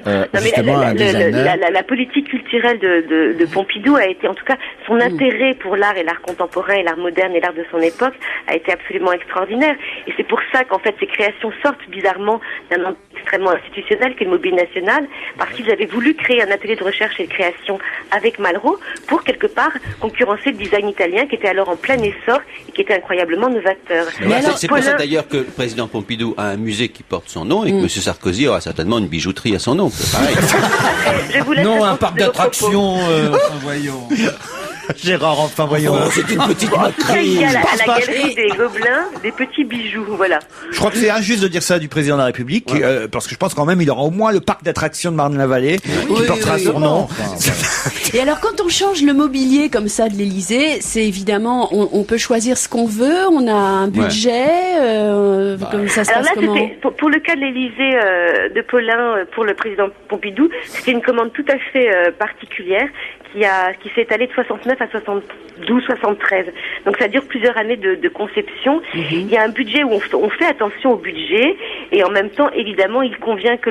Non, mais justement à un designer. la politique culturelle de Pompidou a été, en tout cas, son intérêt pour l'art et l'art contemporain et l'art moderne et l'art de son époque a été absolument extraordinaire. Et c'est pour ça qu'en fait, ces créations sortent bizarrement d'un endroit extrêmement institutionnel qu'est le Mobile National, parce qu'ils avaient voulu créer un atelier de recherche et de création avec Malraux pour quelque part concurrencer le design italien qui était alors en plein essor et qui était incroyablement novateur. C'est pour ça d'ailleurs que le président Pompidou a un musée qui porte son nom et que M. Sarkozy aura certainement une bijouterie à son nom. C'est pareil. Je vous laisse Non, un répondre parc de vos propos. d'attractions, voyons. Gérard, enfin voyons. C'est une petite En tout cas, il y a à pense la pas. galerie des Gobelins des petits bijoux, voilà. Je crois que c'est injuste de dire ça du président de la République, parce que je pense quand même il aura au moins le parc d'attractions de Marne-la-Vallée qui portera son nom. Et alors, quand on change le mobilier comme ça de l'Élysée, c'est évidemment, on peut choisir ce qu'on veut, on a un budget, comme ça se Alors passe là, comment? c'était pour le cas de l'Élysée de Paulin pour le président Pompidou, c'était une commande tout à fait particulière qui s'est étalée de 69 à 72, 73. Donc ça dure plusieurs années de conception. Il y a un budget où on fait attention au budget et en même temps, évidemment, il convient que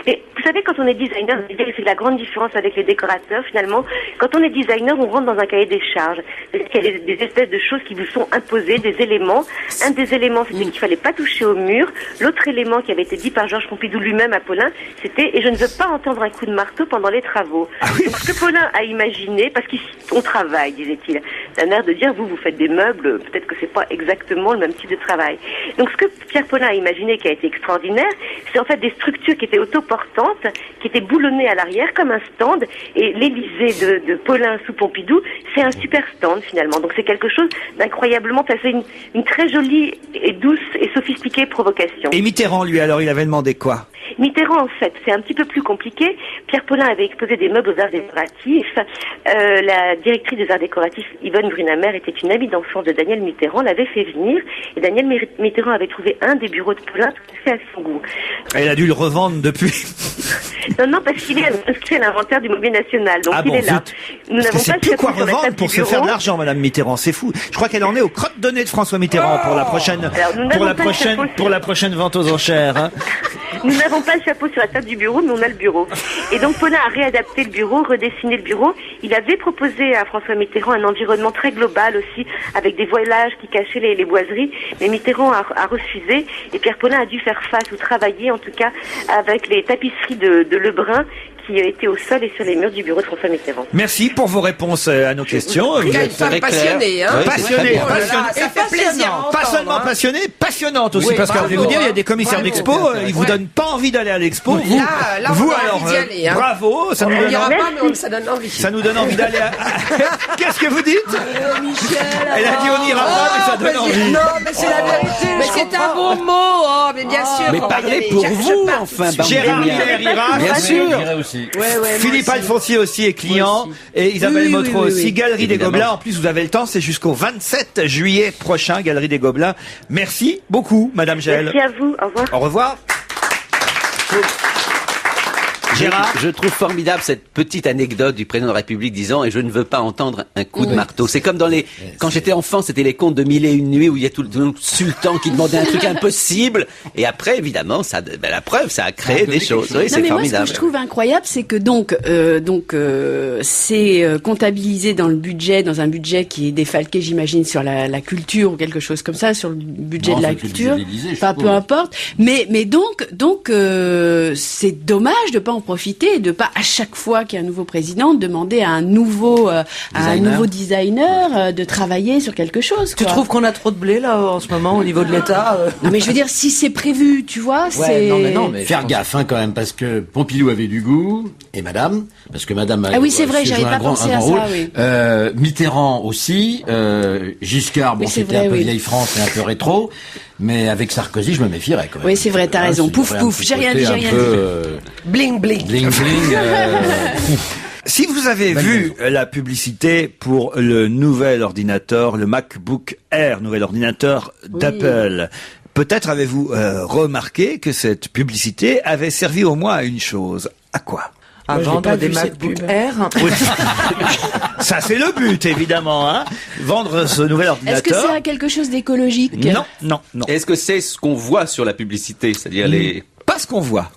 Et vous savez, quand on est designer, c'est la grande différence avec les décorateurs finalement. Quand on est designer, on rentre dans un cahier des charges. C'est-à-dire qu'il y a des espèces de choses qui vous sont imposées, des éléments. Un des éléments, c'était qu'il fallait pas toucher au mur. L'autre élément qui avait été dit par Georges Pompidou lui-même à Paulin, c'était « Et je ne veux pas entendre un coup de marteau pendant les travaux ». Donc ce que Paulin a imaginé, parce qu'on travaille, disait-il, d'un air de dire « Vous faites des meubles, peut-être que c'est pas exactement le même type de travail ». Donc ce que Pierre Paulin a imaginé, qui a été extraordinaire, c'est en fait des structures qui étaient autoportantes, qui étaient boulonnées à l'arrière comme un stand, et l'Élysée de Paulin sous Pompidou, c'est un super stand finalement. Donc c'est quelque chose d'incroyablement, c'est une très jolie et douce et sophistiquée provocation. Et Mitterrand, lui, alors, il avait demandé quoi? Mitterrand, en fait, c'est un petit peu plus compliqué. Pierre Paulin avait exposé des meubles aux arts décoratifs. La directrice des arts décoratifs, Yvonne Brunamer, était une amie d'enfance de Daniel Mitterrand, l'avait fait venir. Et Daniel Mitterrand avait trouvé un des bureaux de Paulin tout à fait à son goût. Elle a dû le revendre depuis. Non, parce qu'il est inscrit à l'inventaire du Mobilier National. Donc il est là. Nous Parce que n'avons c'est pas plus quoi chapeau sur la revendre table pour du se faire de bureau. l'argent, Madame Mitterrand. C'est fou. Je crois qu'elle en est au crotte-de-nez de François Mitterrand pour la prochaine, Alors, nous n'avons pas le chapeau sur- pour la prochaine vente aux enchères. Hein. Nous n'avons pas le chapeau sur la table du bureau, mais on a le bureau. Et donc Paulin a réadapté le bureau, redessiné le bureau. Il avait proposé à François Mitterrand un environnement très global aussi, avec des voilages qui cachaient les boiseries. Mais Mitterrand a refusé, et Pierre Paulin a dû faire face, ou travailler en tout cas, avec les tapisseries de Lebrun, qui étaient au sol et sur les murs du bureau de François Mitterrand. Merci pour vos réponses à nos questions. Il y a une êtes femme passionnée, hein. Oui, c'est passionnée, très bien. Oh là là, passionnée. ça fait plaisir à Pas entendre, seulement hein. passionnée, passionnante aussi, Oui, parce que je vais bravo, vous dire, il y a hein. des commissaires Bravo. d'expo, ils vous Ouais. donnent pas envie d'aller à l'expo. Là, Vous, on vous a alors, envie d'y aller, hein. bravo, ça nous On donne n'ira envie. pas, mais ça donne envie. Ça nous donne envie d'aller à... Qu'est-ce que vous dites? Elle a dit on n'ira pas, mais ça donne envie. Non, mais c'est la vérité. Mais c'est un bon mot. Oh, mais bien sûr. Mais on va y parlez aller. pour Je vous, pars enfin, tout de suite. Gérard Bambouillard. Miller ira. Bien sûr. aussi. Philippe Alfonsier aussi est client. Et Isabelle Oui, oui, Motro oui, aussi. oui. Galerie des Évidemment. Gobelins. En plus, vous avez le temps. C'est jusqu'au 27 juillet prochain. Galerie des Gobelins. Merci beaucoup, Madame Gel. Merci à vous. Au revoir. Au revoir. Gérard. Je trouve formidable cette petite anecdote du président de la République disant « Et je ne veux pas entendre un coup de marteau ». C'est comme dans les... Quand j'étais enfant, c'était les contes de Mille et une nuits où il y a tout le sultan qui demandait un truc impossible. Et après, évidemment, la preuve, ça a créé des choses. Oui, Non, c'est mais moi, ce formidable. que je trouve incroyable, c'est que c'est comptabilisé dans le budget, dans un budget qui est défalqué, j'imagine, sur la culture ou quelque chose comme ça, sur le budget Non, de la c'est le budget culture. de l'Élysée, je Enfin, suppose. peu importe. Mais donc, c'est dommage de pas en profiter et de pas à chaque fois qu'il y a un nouveau président demander à un nouveau designer de travailler sur quelque chose. Tu quoi. trouves qu'on a trop de blé là en ce moment au niveau de l'État Non, mais je veux dire, si c'est prévu, tu vois, Ouais, c'est. non, mais Faire gaffe, hein, quand même, parce que Pompidou avait du goût, et madame, parce que madame Ah oui, c'est vrai, j'avais pas pensé à ça, oui. Mitterrand aussi, Giscard, bon, c'était un peu vieille France et un peu rétro, mais avec Sarkozy, je me méfierais quand même. Oui, c'est vrai, t'as raison. Pouf, pouf, j'ai rien dit. Bling, bling. Bling, bling. Si vous avez vu la publicité pour le nouvel ordinateur, le MacBook Air, nouvel ordinateur d'Apple, peut-être avez-vous remarqué que cette publicité avait servi au moins à une chose. À quoi? À vendre des MacBook Air. Oui. Ça, c'est le but, évidemment, hein. Vendre ce nouvel ordinateur. Est-ce que c'est à quelque chose d'écologique? Non. Est-ce que c'est ce qu'on voit sur la publicité, c'est-à-dire les... Pas ce qu'on voit.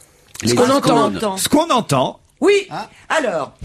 Ce qu'on entend. Ce qu'on entend. Oui. Alors,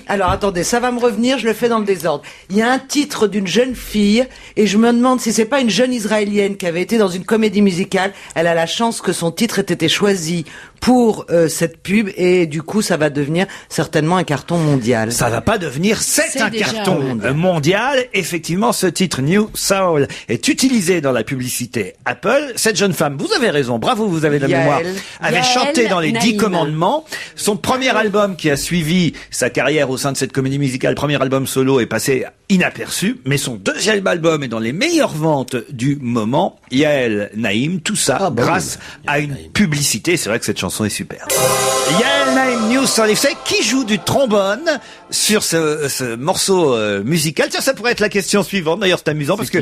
alors attendez, ça va me revenir, je le fais dans le désordre. Il y a un titre d'une jeune fille, et je me demande si c'est pas une jeune Israélienne qui avait été dans une comédie musicale. Elle a la chance que son titre ait été choisi pour cette pub, et du coup, ça va devenir certainement un carton mondial. Ça va pas devenir, c'est un déjà carton mondial. Effectivement, ce titre New Soul est utilisé dans la publicité Apple. Cette jeune femme, vous avez raison, bravo, vous avez de la mémoire, avait chanté dans les 10 commandements. Son premier album qui a suivi sa carrière au sein de cette comédie musicale, premier album solo, est passé inaperçu, mais son deuxième album est dans les meilleures ventes du moment. Yael Naïm, tout ça grâce à une publicité. C'est vrai que cette chanson est super. Yael Naïm, New Soul. Vous savez qui joue du trombone sur ce morceau musical? Tiens, ça pourrait être la question suivante. D'ailleurs, c'est amusant parce que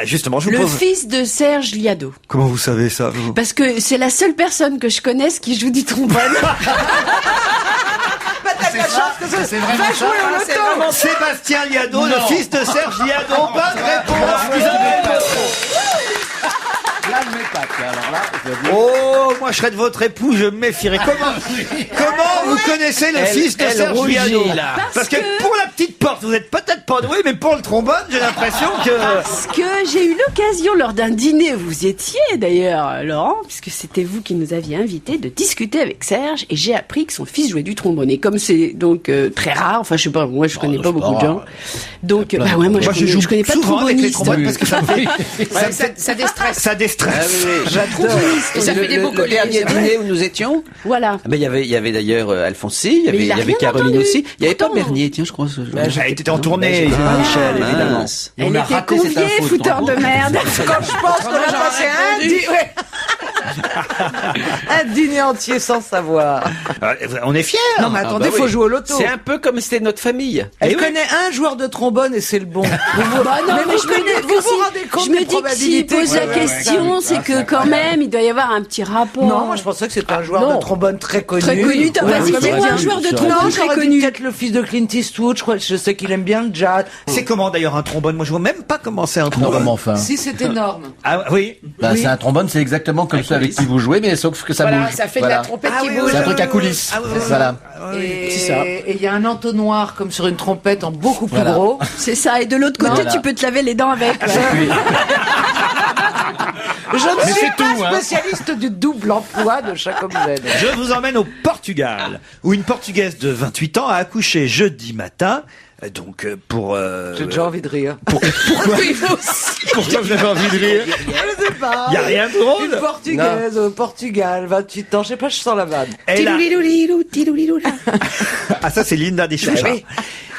justement, je vous pose. Le fils de Serge Liado. Comment vous savez ça, vous? Parce que c'est la seule personne que je connaisse qui joue du trombone. C'est vraiment ça. Sébastien Liado, le fils de Serge Liado. Bonne réponse. Là, je mets pas, alors là, je veux dire... Oh, moi je serais de votre époux, je me méfierais. Comment vous connaissez le fils de Serge Liado? Parce que pour la petite porte, vous êtes peut-être pas doué, mais pour le trombone, j'ai l'impression que... Parce que j'ai eu l'occasion lors d'un dîner, vous y étiez d'ailleurs, Laurent, puisque c'était vous qui nous aviez invités, de discuter avec Serge, et j'ai appris que son fils jouait du trombone. Et comme c'est donc très rare, enfin je sais pas, moi je connais pas beaucoup de gens. Donc moi je connais pas de tromboniste. Parce que ça fait... Ça déstresse. Ça déstresse. J'adore. Et ça fait des beaux collègues. Le dernier dîner où nous étions. Voilà. Il y avait d'ailleurs Alfonsi, il y avait Caroline aussi. Il n'y avait pas Bernier, tiens, je crois. Elle était en tournée, Michel, évidemment. Elle était conviée, fouteur de merde. Quand je pense qu'on a passé un dîner entier sans savoir. On est fiers. Non mais attendez, faut jouer au loto. C'est un peu comme c'était notre famille. Elle connaît un joueur de trombone et c'est le bon. Non, mais je me dis que s'il pose la question, c'est que quand même, il doit y avoir un petit rapport. Non, moi je pensais que c'était un joueur de trombone très connu. Très connu, t'as pas cité un joueur de trombone très connu. Peut-être le fils de Clint Eastwood, je sais qu'il aime bien le jazz. C'est comment d'ailleurs un trombone? Moi je vois même pas comment c'est un trombone. Non, enfin. Si, c'est énorme. Ah oui. C'est un trombone, c'est exactement comme ceux avec qui vous jouez, mais sauf que ça bouge. Ça fait de la trompette qui bouge. C'est un truc à coulisses. Voilà. Et il y a un entonnoir comme sur une trompette en beaucoup plus gros. C'est ça, et de l'autre côté, tu peux te laver les dents avec. Je ne suis pas spécialiste du double emploi de chaque objet. Je vous emmène au Portugal, où une Portugaise de 28 ans a accouché jeudi matin. Donc pour... J'ai déjà envie de rire. Pourquoi vous avez envie de rire? Je sais pas. Il n'y a rien de drôle. Une Portugaise au Portugal, 28 ans, je sais pas, je sens la vanne. Ah ça c'est Linda des Chouchas.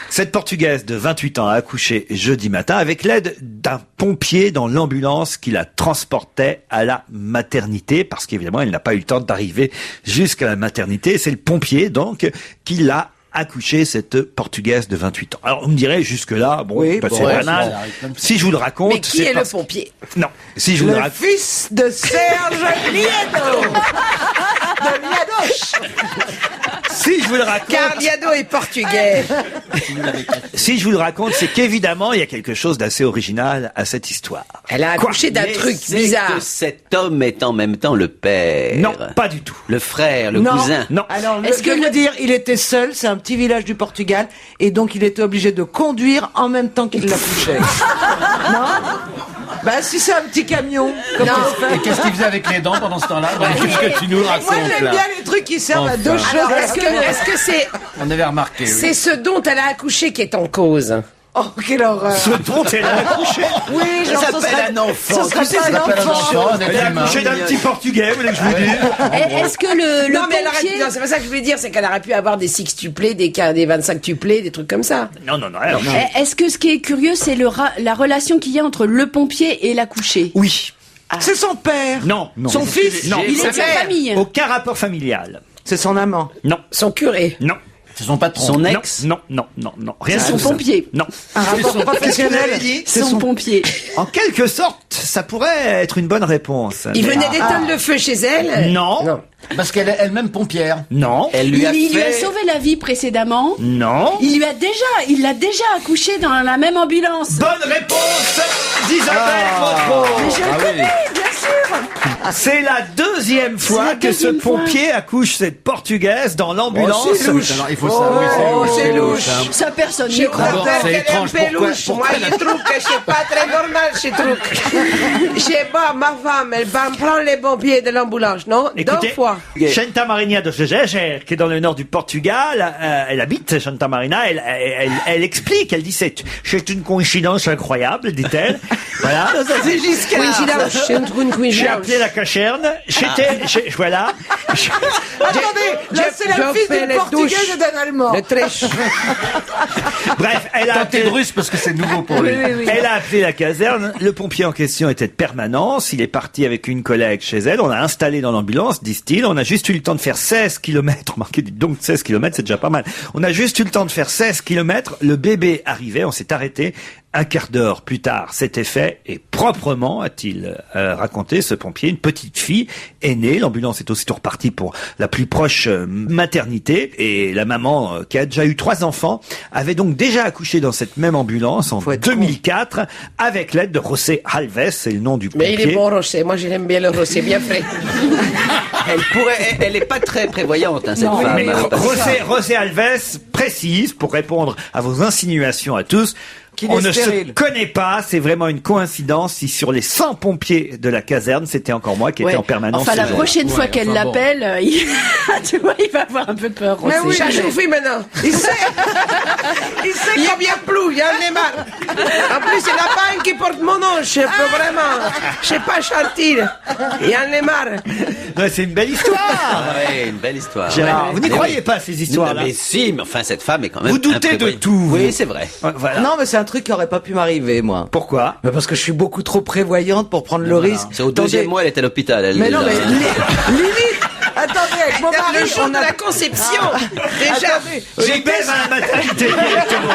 Cette Portugaise de 28 ans a accouché jeudi matin avec l'aide d'un pompier dans l'ambulance qui la transportait à la maternité, parce qu'évidemment elle n'a pas eu le temps d'arriver jusqu'à la maternité. C'est le pompier donc qui l'a accouché, cette Portugaise de 28 ans. Alors, vous me direz, jusque-là, c'est banal. Si je vous le raconte... Mais qui est le pompier? Non. Si je vous le raconte... fils de Serge Liado. De Liadoche. Si je vous le raconte... Car Liado est portugais. Si je vous le raconte, c'est qu'évidemment, il y a quelque chose d'assez original à cette histoire. Elle a accouché d'un truc bizarre. Que cet homme est en même temps le père. Non, pas du tout. Le frère, le cousin. Non. Alors, est-ce que le dire, il était seul, c'est un petit village du Portugal, et donc il était obligé de conduire en même temps qu'il l'accouchait. Non? Bah si c'est un petit camion. Et qu'est-ce qu'il faisait avec les dents pendant ce temps-là? Qu'est-ce que tu nous racontes? Moi j'aime bien les trucs qui servent à deux choses. Alors, est-ce que c'est... On avait remarqué. C'est ce dont elle a accouché qui est en cause. Oh, quelle horreur. Ce dont elle a accouché. Oui, genre, Ça s'appelle un enfant. Ce serait pas un enfant. Elle a accouché d'un petit portugais, vous voulez que je vous dise? Est-ce que le Non, mais elle aurait pu, pompier... non, c'est pas ça que je voulais dire, c'est qu'elle aurait pu avoir des sextuplés, des 25 tuplés, des trucs comme ça. Non. Est-ce que ce qui est curieux, c'est la relation qu'il y a entre le pompier et l'accouché? Oui. C'est son père. Non. Son fils. Non. Il est de sa famille. Aucun rapport familial. C'est son amant. Non. Son curé. Non. C'est son patron. Son ex. Non. Rien C'est de son ça. pompier. Non. Un rapport professionnel. C'est son pompier. En quelque sorte, ça pourrait être une bonne réponse. Il Mais- venait d'éteindre le feu chez elle. Non. Non. Parce qu'elle est elle-même pompière. Non. Elle lui a Il lui a fait. sauvé la vie précédemment. Non. Il l'a déjà accouché dans la même ambulance. Bonne réponse d'Isabelle Motro. Mais je le connais, bien sûr. C'est la deuxième fois la que ce deuxième fois. pompier accouche cette portugaise dans l'ambulance. Alors, il faut savoir. c'est louche. Ça, personne n'y Je croit. D'abord, crois c'est qu'elle est un étrange. peu Pourquoi- louche. pourquoi Moi, je trouve que c'est pas très normal, ce truc. Je sais pas, ma femme, elle va me prendre les pompiers de l'ambulance, non? Écoutez, Deux fois. Santa Maria de Jeger, qui est dans le nord du Portugal, elle habite Santa Marina, elle explique, elle dit c'est une coïncidence incroyable, dit-elle. Voilà. C'est juste coïncidence. C'est une J'ai coïncidence. appelé la cacherne, voilà. Attendez, là c'est la fille fais d'une les portugaise douches. et d'un allemand. Le trèche. Bref, elle a Tentez appelé, le russe parce que c'est nouveau pour lui. elle a appelé la caserne. Le pompier en question était de permanence. Il est parti avec une collègue chez elle. On a installé dans l'ambulance, disent-ils. On a juste eu le temps de faire 16 kilomètres. Remarquez, dites donc 16 kilomètres, c'est déjà pas mal. On a juste eu le temps de faire 16 kilomètres. Le bébé arrivait, on s'est arrêté. Un quart d'heure plus tard, c'était fait et proprement, a-t-il raconté ce pompier. Une petite fille est née. L'ambulance est aussitôt repartie pour la plus proche maternité. Et la maman, qui a déjà eu 3 enfants, avait donc déjà accouché dans cette même ambulance en Faut être 2004 avec l'aide de José Alves, c'est le nom du pompier. Mais il est bon, Rosé. Moi, je l'aime bien, le Rosé, bien frais. Elle est pas très prévoyante, hein, cette Non, femme. Mais Parce que- José Alves précise, pour répondre à vos insinuations à tous, Qu'il on est ne stérile. se connaît pas, c'est vraiment une coïncidence si sur les 100 pompiers de la caserne, c'était encore moi qui Ouais. étais en permanence. Enfin, la chez elle. prochaine fois Ouais, qu'elle enfin, bon. l'appelle, tu vois, il va avoir un peu peur. Mais oui, Rosé. ça suffit maintenant. Il sait qu'il y a bien plus, il y a un Neymar. En plus, il n'y en a pas un qui porte mon nom. Je peux vraiment. Je sais pas chanter. Il y a un Neymar. Ouais, c'est une belle histoire. Ouais, une belle histoire. Gérard, Ouais. vous n'y Mais croyez oui. pas à ces Non, histoires-là? mais si, mais enfin, cette femme est quand même. Vous doutez de imprévoyante. tout, vous. Oui, c'est vrai. Ouais, Voilà. Non, mais c'est un truc qui aurait pas pu m'arriver, moi. Pourquoi? Mais parce que je suis beaucoup trop prévoyante pour prendre le risque. C'est au deuxième mois, elle est à l'hôpital. Elle Mais est non, là. mais limite. Attendez, avec mon mari, Le jour on de a la conception. Déjà. Attendez, J'ai baise à la maternité directement.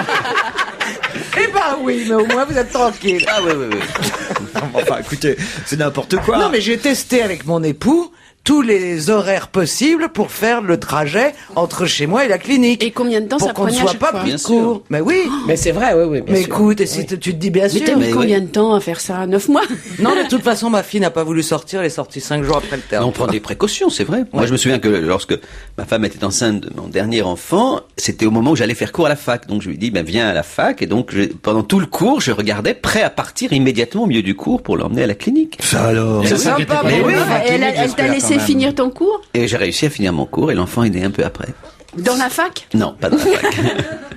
Eh ben oui, mais au moins vous êtes tranquille. Ah oui, oui, oui. Enfin, écoutez, c'est n'importe quoi. Non, mais j'ai testé avec mon époux tous les horaires possibles pour faire le trajet entre chez moi et la clinique. Et combien de temps pour ça qu'on ne prenait à soit chaque pas fois pris Bien de sûr. court. Mais oui. Mais c'est vrai, oui, oui. Bien Mais sûr. écoute, et si tu te dis bien Mais sûr. t'as mis Mais combien oui. de temps à faire ça? 9 mois? Non, de toute façon, ma fille n'a pas voulu sortir. Elle est sortie 5 jours après le terme. On prend des précautions, c'est vrai. Moi, je me souviens que lorsque ma femme était enceinte de mon dernier enfant, c'était au moment où j'allais faire cours à la fac. Donc, je lui dis, ben, viens à la fac. Et donc, pendant tout le cours, je regardais prêt à partir immédiatement au milieu du cours pour l'emmener à la clinique. Ça alors. C'est ça qui était sympa, pas mais mal. oui. Elle t'a laissé finir ton cours? Et j'ai réussi à finir mon cours et l'enfant est né un peu après. Dans la fac? Non, pas dans la fac.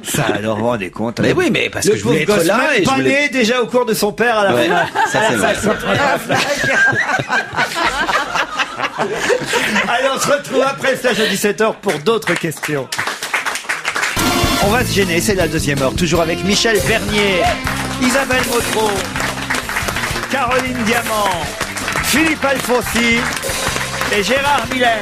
Ça alors, vous vous rendez compte? Mais oui, mais parce Le que je voulais pauvre être gosse, là même et je pas voulais... né déjà au cours de son père à la Ouais, fin. ça c'est vrai. Allez, on se retrouve après le stage à 17h pour d'autres questions. On va se gêner, c'est la deuxième heure. Toujours avec Michel Bernier, Isabelle Motro, Caroline Diamant, Philippe Alfonsi et Gérard Miller.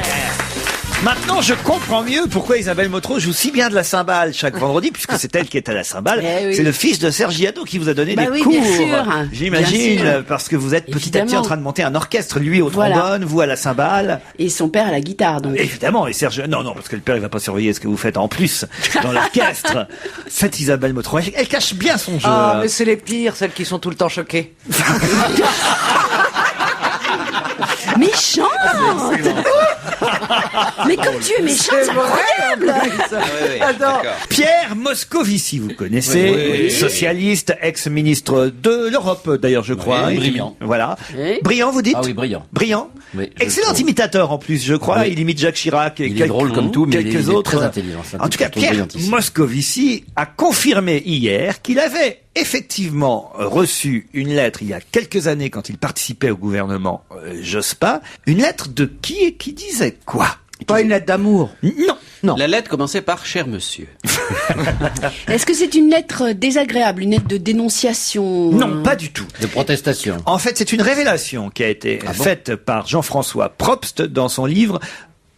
Maintenant, je comprends mieux pourquoi Isabelle Motro joue si bien de la cymbale chaque vendredi, puisque c'est elle qui est à la cymbale. Eh oui. C'est le fils de Serge Iado qui vous a donné Bah des oui, cours. bien sûr. J'imagine, Bien sûr. parce que vous êtes petit à petit Évidemment. en train de monter un orchestre. Lui au Voilà. trombone, vous à la cymbale. Et son père à la guitare, donc. Évidemment, et Serge, non, parce que le père, il va pas surveiller ce que vous faites en plus dans l'orchestre. Cette Isabelle Motro, elle cache bien son jeu. Ah, mais c'est les pires, celles qui sont tout le temps choquées. Méchante. Mais comme tu es méchante, c'est incroyable. Attends. Pierre Moscovici, vous connaissez, Oui. socialiste, ex-ministre de l'Europe, d'ailleurs, je crois. Oui, Et- brillant. Voilà. Oui. Brillant, vous dites? Ah oui, brillant. Brillant. Oui, je Excellent trouve. imitateur en plus, je crois. Oui. Il imite Jacques Chirac et Il est drôle comme tout, mais il quelques est autres. très intelligent. C'est un En type tout cas, que je trouve Pierre brillantissime. Moscovici a confirmé hier qu'il avait effectivement reçu une lettre il y a quelques années quand il participait au gouvernement Jospin. Une lettre de qui et qui disait quoi? Pas une lettre d'amour. Non. Non. La lettre commençait par « Cher monsieur Est-ce que c'est une lettre désagréable, une lettre de dénonciation? Non, pas du tout. De protestation. En fait, c'est une révélation qui a été faite par Jean-François Probst dans son livre.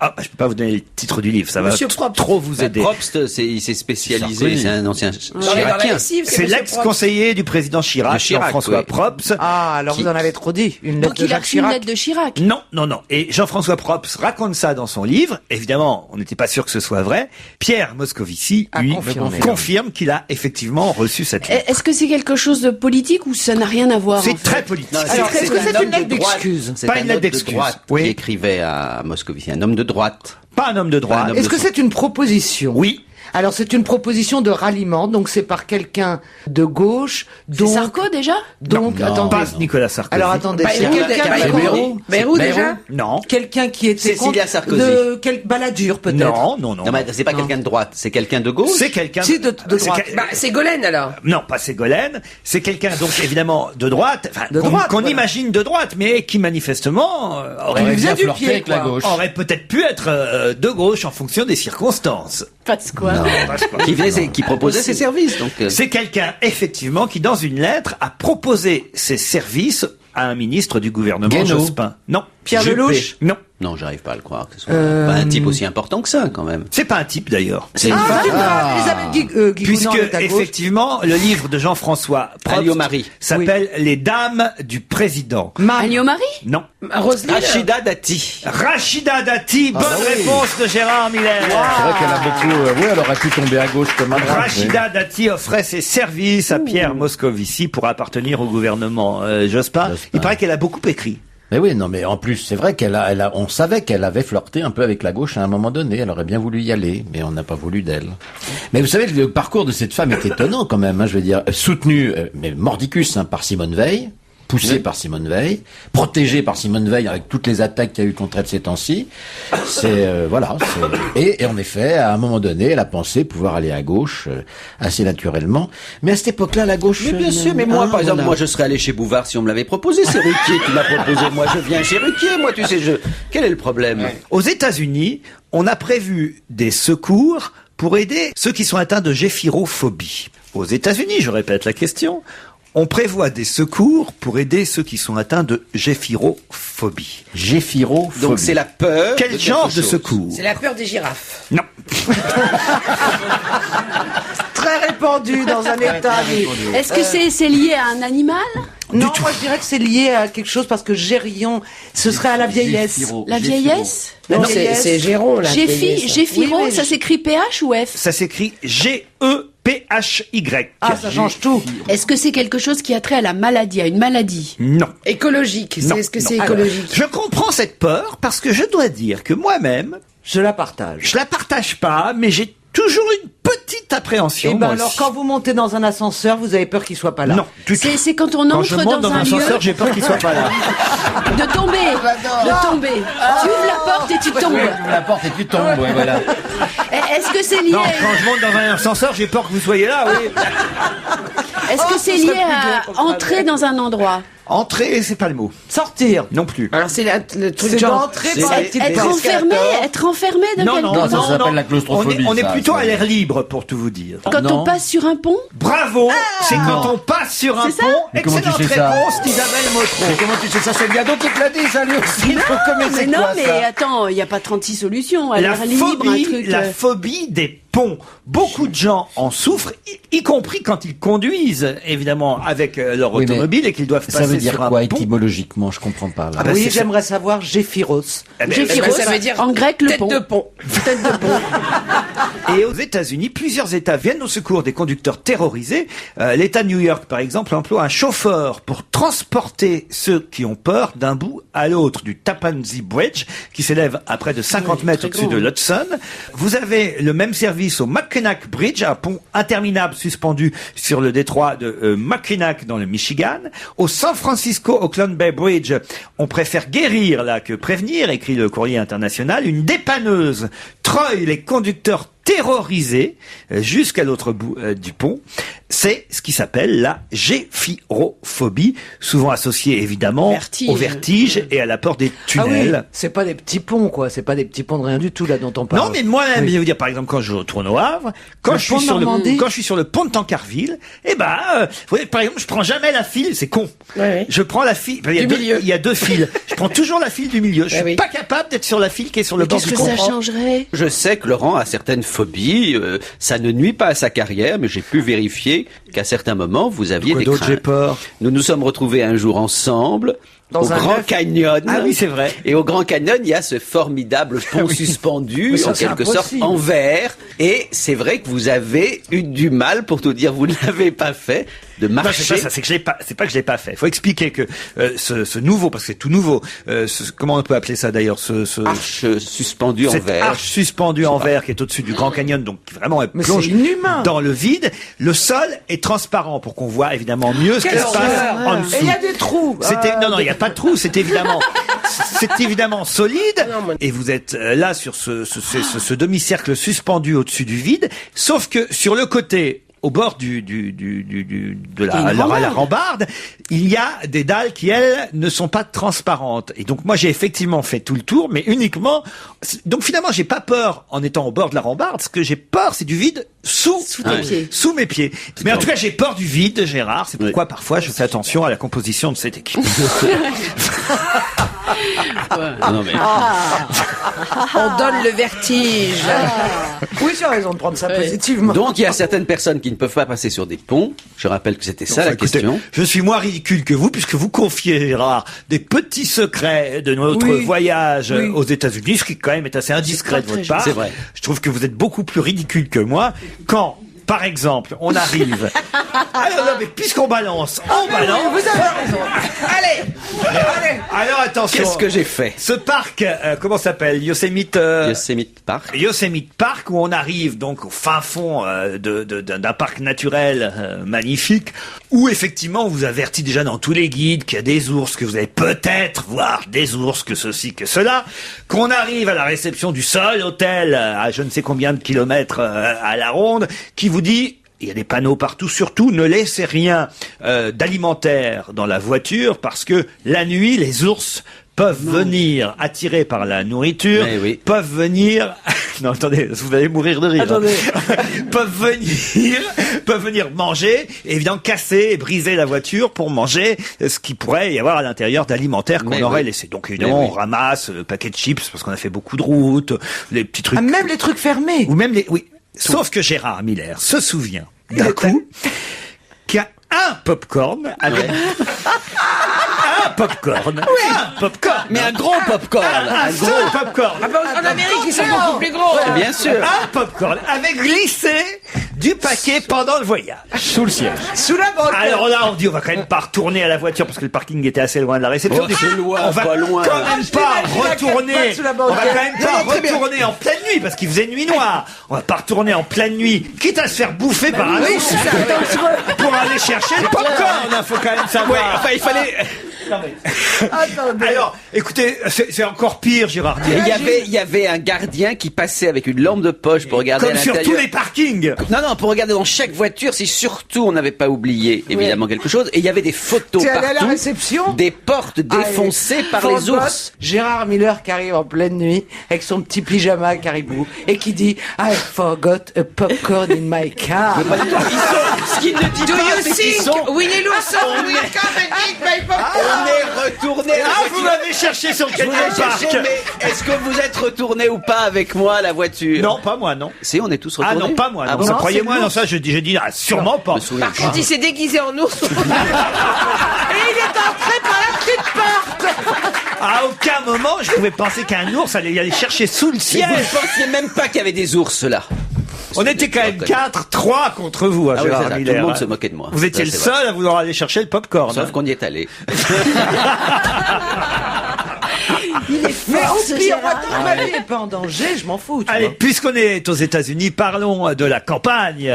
Ah, je peux pas vous donner le titre du livre, ça Monsieur va Probst. trop vous » aider. Probst, il s'est spécialisé, Sarkozy. c'est un ancien Dans la chiracien. lessive, C'est monsieur l'ex-conseiller du président Chirac, De Chirac, Jean-François oui. Probst. Ah, alors vous en avez trop dit. Une lettre Donc de il a Jacques reçu une Chirac. lettre de Chirac. Non, non, non. Et Jean-François Probst raconte ça dans son livre. Évidemment, on n'était pas sûr que ce soit vrai. Pierre Moscovici, A lui, confirmé. confirme qu'il a effectivement reçu cette lettre. Est-ce que c'est quelque chose de politique ou ça n'a rien à voir? C'est en fait très politique. Non, Alors, est-ce que c'est un une homme lettre de droite. d'excuse? C'est Pas un une lettre homme de d'excuse. droite Oui. qui écrivait à Moscovici, un homme de droite. Pas un homme de droite. Pas un homme Est-ce que de c'est une proposition? Oui. Alors c'est une proposition de ralliement, donc c'est par quelqu'un de gauche. C'est Donc, Sarko déjà? donc Non. attendez. Pas Nicolas Sarkozy. Alors attendez, Bah, c'est Bayrou, quelqu'un Bayrou. qui- Bayrou. Bayrou, Bayrou. déjà Non. quelqu'un qui était Cécilia contre Sarkozy. de quel Balladur peut-être. Non, non, non. Non, mais c'est pas quelqu'un de droite, c'est quelqu'un de gauche. C'est quelqu'un. Si, de c'est droite. quel- Bah, c'est Golène, alors. Non, pas Ségolène. C'est quelqu'un, donc, évidemment, de droite. Enfin, De qu'on droite, qu'on voilà. imagine de droite, mais qui, manifestement, Aurait lui faisait bien du flirté pied, avec la quoi. gauche. aurait peut-être pu être de gauche en fonction des circonstances. Parce quoi? Qui proposait ses services. Donc, C'est quelqu'un, effectivement, qui, dans une lettre, a proposé ses services à un ministre du gouvernement Guénaud. Jospin. Non. Pierre Juppé. Lelouch. Non. non, j'arrive pas à le croire que ce soit pas un type aussi important que ça, quand même. C'est pas un type, d'ailleurs. C'est une Ah, femme. c'est pas Elisabeth Guigounon Puisque, est à gauche. effectivement, le livre de Jean-François Probst Alliot-Marie. s'appelle Les Dames du Président. Alliot-Marie? Non. Roselyne. Rachida Dati. Rachida Dati, bonne bah oui. réponse de Gérard Miller. C'est vrai qu'elle a beaucoup. Oui, elle aurait pu tomber à gauche comme un bras. Rachida Dati offrait ses services à Pierre Moscovici pour appartenir au gouvernement Jospin. Jospin. Il paraît qu'elle a beaucoup écrit. Mais oui, non, mais en plus, c'est vrai on savait qu'elle avait flirté un peu avec la gauche à un moment donné. Elle aurait bien voulu y aller, mais on n'a pas voulu d'elle. Mais vous savez, le parcours de cette femme est étonnant quand même, hein, je veux dire, soutenue, mais mordicus, par Simone Veil, poussée par Simone Veil, protégée par Simone Veil avec toutes les attaques qu'il y a eu contre elle ces temps-ci. C'est, voilà. Et en effet, à un moment donné, elle a pensé pouvoir aller à gauche, assez naturellement. Mais à cette époque-là, la gauche... Mais bien sûr, mais moi, par exemple, moi, je serais allé chez Bouvard si on me l'avait proposé. C'est Ruquier qui m'a proposé. Moi, je viens chez Ruquier, moi, tu sais, quel est le problème? Aux États-Unis, on a prévu des secours pour aider ceux qui sont atteints de géphirophobie. Aux États-Unis, je répète la question, on prévoit des secours pour aider ceux qui sont atteints de géphirophobie. Géphirophobie. Donc, c'est la peur. Quel de genre quelque de chose. secours? C'est la peur des girafes. Non. Très répandu dans un état. Est-ce que c'est lié à un animal? Non, moi je dirais que c'est lié à quelque chose parce que Gérion, ce serait à la vieillesse. La vieillesse? Non, La c'est vieillesse. c'est Géron, là. Géphiro, Oui, mais ça s'écrit PH ou F? Ça s'écrit G-E-P-H-Y. Ah, ça change tout. Est-ce que c'est quelque chose qui a trait à la maladie, à une maladie? Non. Écologique. Non, Est-ce que non. c'est Alors, écologique? je comprends cette peur parce que je dois dire que moi-même, Je la partage. je la partage pas, mais j'ai toujours une petite appréhension. Et ben moi alors, aussi. quand vous montez dans un ascenseur, vous avez peur qu'il soit pas là. Non, du tout. C'est quand on Quand je entre monte dans dans un un lieu ascenseur, j'ai peur qu'il soit pas là. de tomber, de tomber. Tu ouvres la porte et tu tombes. Oui, tu ouvres la porte et tu tombes, ouais, voilà. Est-ce que c'est lié Non, à quand je monte dans un ascenseur, j'ai peur que vous soyez là, oui. Est-ce que c'est ce serait lié plus à dur pour entrer dans un endroit? Entrer, c'est pas le mot. Sortir. Non plus. Alors, c'est le truc C'est genre. d'entrer c'est- par un petit Être enfermé dans Non, quelque non, Non, ça non, s'appelle non. la claustrophobie, On est ça, plutôt ça. à l'air libre, pour tout vous dire. Quand Non. on passe sur un pont? Bravo, c'est quand on passe sur un C'est ça pont. Mais comment tu Excellente sais ça réponse d'Isabelle Motro. Mais comment tu sais ça? C'est Biado qui te l'a dit, ça, lui aussi. Mais non, mais attends, il n'y a pas 36 solutions. À La l'air libre, un phobie, truc. la phobie des pont. Beaucoup de gens en souffrent, y compris quand ils conduisent, évidemment, avec leur automobile et qu'ils doivent passer sur un pont. Ça veut dire quoi étymologiquement? Je comprends pas. Là. Oui, j'aimerais savoir Géphiros. Géphiros, ça veut dire en grec le pont. Tête de pont. Tête de pont. Et aux États-Unis, plusieurs États viennent au secours des conducteurs terrorisés. L'État de New York, par exemple, emploie un chauffeur pour transporter ceux qui ont peur d'un bout à l'autre du Tappan Zee Bridge, qui s'élève à près de 50 mètres au-dessus de l'Hudson. Vous avez le même service au Mackinac Bridge, un pont interminable suspendu sur le détroit de Mackinac dans le Michigan. Au San Francisco Oakland Bay Bridge, on préfère guérir là que prévenir, écrit le Courrier international. Une dépanneuse treuille les conducteurs terrorisés jusqu'à l'autre bout du pont. C'est ce qui s'appelle la géphirophobie, souvent associée évidemment au vertige et à la peur des tunnels. Ah oui, c'est pas des petits ponts, quoi. C'est pas des petits ponts de rien du tout, là, dont on parle. Non, mais moi-même, je vais vous dire, par exemple, quand je retourne au Havre, quand je suis sur le pont de Tancarville, vous voyez, par exemple, je prends jamais la file, c'est con. Je prends la file, il y a deux files. Je prends toujours la file du milieu. Je suis pas capable d'être sur la file qui est sur le bord du pont. Qu'est-ce que ça changerait? Je sais que Laurent a certaines phobies, ça ne nuit pas à sa carrière, mais j'ai pu vérifier qu'à certains moments, vous aviez des craintes. J'ai peur. Nous nous sommes retrouvés un jour ensemble au Grand Canyon. Ah oui, c'est vrai. Et au Grand Canyon, il y a ce formidable pont suspendu, en quelque sorte, en verre. Et c'est vrai que vous avez eu du mal, pour tout dire, vous ne l'avez pas fait, de marcher. Non, c'est pas ça, c'est pas que je l'ai pas fait. Il faut expliquer que ce nouveau, parce que c'est tout nouveau, comment on peut appeler ça d'ailleurs, arche suspendue en cette verre. Arche suspendue en verre qui est au-dessus du Grand Canyon, donc vraiment elle Mais plonge c'est inhumain. dans le vide. Le sol est transparent pour qu'on voit évidemment mieux ce qui se passe en dessous. Et il y a des trous. Non, il n'y a pas de trous, c'est évidemment solide. Et vous êtes là sur ce demi-cercle suspendu au-dessus du vide, sauf que sur le côté, au bord de la rambarde, il y a des dalles qui, elles, ne sont pas transparentes. Et donc, moi, j'ai effectivement fait tout le tour, mais uniquement... Donc, finalement, j'ai pas peur en étant au bord de la rambarde. Ce que j'ai peur, c'est du vide sous mes pieds. Mais en tout cas, j'ai peur du vide, Gérard. C'est pourquoi, parfois, je fais attention à la composition de cette équipe. Non, mais... On donne le vertige. Oui, tu as raison de prendre ça positivement. Donc, il y a certaines personnes qui ne peuvent pas passer sur des ponts. Je rappelle que c'était ça la question. Je suis moins ridicule que vous, puisque vous confiez, Gérard, des petits secrets de notre voyage aux États-Unis, ce qui quand même est assez indiscret de votre part. C'est vrai. Je trouve que vous êtes beaucoup plus ridicule que moi quand... Par exemple, on arrive. Alors, non, mais puisqu'on balance, Vous avez raison. Alors attention. Qu'est-ce que j'ai fait? Ce parc, comment s'appelle? Yosemite Park. Yosemite Park, où on arrive donc au fin fond d'un parc naturel magnifique, où effectivement on vous avertit déjà dans tous les guides qu'il y a des ours, que vous allez peut-être voir des ours, que ceci, que cela. Qu'on arrive à la réception du seul hôtel à je ne sais combien de kilomètres à la ronde, qui vous dit, il y a des panneaux partout, surtout ne laissez rien d'alimentaire dans la voiture, parce que la nuit, les ours peuvent venir, attirés par la nourriture, peuvent venir... Non, attendez, vous allez mourir de rire. Attendez. peuvent venir manger, et évidemment casser et briser la voiture pour manger ce qu'il pourrait y avoir à l'intérieur d'alimentaire qu'on aurait laissé. Donc évidemment, on ramasse le paquet de chips, parce qu'on a fait beaucoup de routes, les petits trucs... même les trucs fermés. Ou même les... Oui. Sauf que Gérard Miller se souvient d'un coup qu'il y a un popcorn avec... un popcorn. Un popcorn. Mais un gros popcorn. Un seul popcorn. En Amérique, ils sont beaucoup plus gros. Bien sûr. Un popcorn avec glissé du paquet pendant le voyage. Sous le siège. Sous la banquette. Alors là, on dit, on va quand même pas retourner à la voiture parce que le parking était assez loin de la réception. On va quand même pas retourner. On va quand même pas retourner en pleine nuit parce qu'il faisait nuit noire. On va pas retourner en pleine nuit, quitte à se faire bouffer par un ours pour aller chercher le popcorn. Faut quand même savoir. Enfin, il fallait... Alors, écoutez, c'est encore pire, Gérard. Il y avait un gardien qui passait avec une lampe de poche pour regarder à comme sur l'intérieur. tous les parkings. Non, pour regarder dans chaque voiture si surtout on n'avait pas oublié évidemment quelque chose. Et il y avait des photos Tu es allé à la partout, réception des portes défoncées par les ours. Gérard Miller qui arrive en pleine nuit avec son petit pyjama caribou et qui dit I forgot a popcorn in my car. Ce qu'il ne dit Do pas, you c'est qu'ils think sont... Winnie Lawson will come and eat my popcorn? On est retourné avec m'avez cherché sur Je quel vous ai cherché, parc? mais est-ce que vous êtes retourné ou pas avec moi à la voiture? Non, pas moi, non. Si, on est tous retournés. Ah non, pas moi. Ah non, bon? ça, Non, croyez-moi, c'est non, ça, je dis sûrement pas. Je me souviens Par contre, il s'est déguisé en ours. Et il est entré par la petite porte. À aucun moment, je pouvais penser qu'un ours allait y aller chercher sous le Mais siège. vous ne pensiez même pas qu'il y avait des ours là. On était quand même 4-3 contre vous, Ah oui, Gérard c'est ça. Tout Miller. le monde se moquait de moi. Vous étiez Ça, le c'est seul à vouloir aller chercher le popcorn. Sauf qu'on y est allé. Mais au pire, moi, tant que ma vie n'est pas en danger, je m'en fous. Tu Allez, vois. puisqu'on est aux États-Unis, parlons de la campagne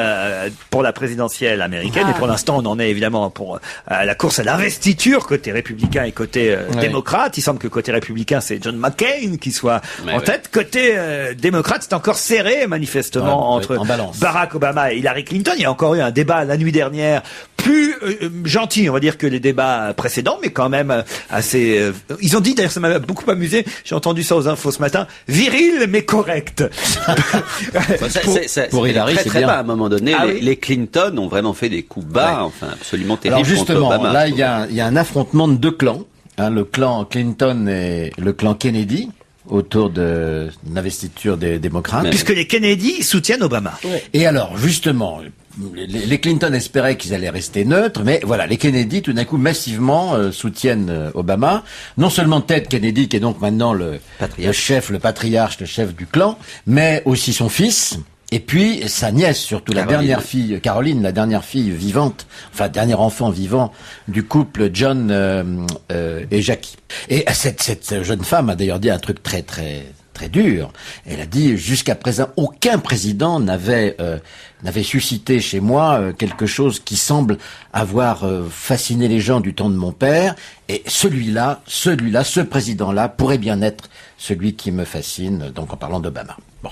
pour la présidentielle américaine. Et pour l'instant, on en est évidemment pour la course à l'investiture côté républicain et côté démocrate. Il semble que côté républicain, c'est John McCain qui soit en tête. Côté démocrate, c'est encore serré manifestement entre en balance. Barack Obama et Hillary Clinton. Il y a encore eu un débat la nuit dernière plus gentil, on va dire, que les débats précédents, mais quand même assez... ils ont dit, d'ailleurs, ça m'a beaucoup amusé, j'ai entendu ça aux infos ce matin, viril mais correct. Pour Hillary, très c'est très bien. bas à un moment donné. Ah les, oui. les Clinton ont vraiment fait des coups bas, enfin absolument terribles Alors justement, contre Obama. là, il y a un affrontement de deux clans. Le clan Clinton et le clan Kennedy autour de l'investiture des démocrates. Puisque les Kennedy soutiennent Obama. Et alors, justement, les Clinton espéraient qu'ils allaient rester neutres, mais voilà, les Kennedy, tout d'un coup, massivement soutiennent Obama. Non seulement Ted Kennedy, qui est donc maintenant le patriarche, le chef du clan, mais aussi son fils. Et puis sa nièce, surtout la dernière fille, Caroline, la dernière fille vivante, enfin dernier enfant vivant du couple John et Jackie. Et cette jeune femme a d'ailleurs dit un truc très dur. Elle a dit, jusqu'à présent, aucun président n'avait suscité chez moi quelque chose qui semble avoir fasciné les gens du temps de mon père. Et celui-là, ce président-là pourrait bien être celui qui me fascine, donc en parlant d'Obama. Bon.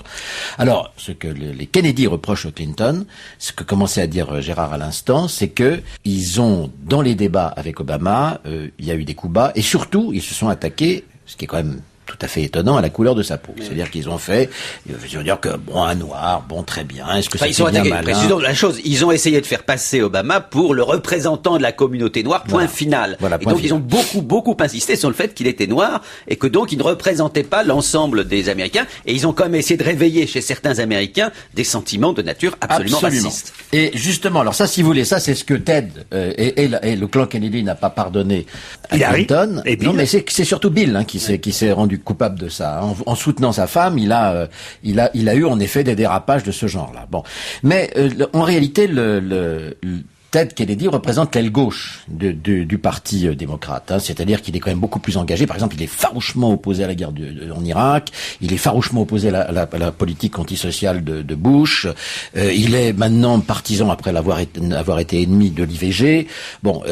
Alors, ce que les Kennedy reprochent aux Clinton, ce que commençait à dire Gérard à l'instant, c'est que ils ont, dans les débats avec Obama, il y a eu des coups bas, et surtout, ils se sont attaqués, ce qui est quand même tout à fait étonnant, à la couleur de sa peau. C'est-à-dire qu'ils ont fait, je veux dire que, bon, un noir, bon, très bien, est-ce que Enfin, c'est ils sont bien attaqués. malin? Précisons la chose, ils ont essayé de faire passer Obama pour le représentant de la communauté noire, point final. Voilà, et point donc final. ils ont beaucoup insisté sur le fait qu'il était noir et que donc il ne représentait pas l'ensemble des Américains. Et ils ont quand même essayé de réveiller chez certains Américains des sentiments de nature absolument racistes. Et justement, alors ça, si vous voulez, ça c'est ce que Ted et le clan Kennedy n'a pas pardonné à Hillary Clinton. et Bill. Non, mais c'est surtout Bill qui s'est rendu coupable de ça. En soutenant sa femme, il a eu en effet des dérapages de ce genre-là. Bon, mais en réalité, Ted Kennedy représente l'aile gauche du parti démocrate, c'est-à-dire qu'il est quand même beaucoup plus engagé. Par exemple, il est farouchement opposé à la guerre en Irak, il est farouchement opposé à la politique antisociale de Bush, il est maintenant partisan après avoir été ennemi de l'IVG. Bon,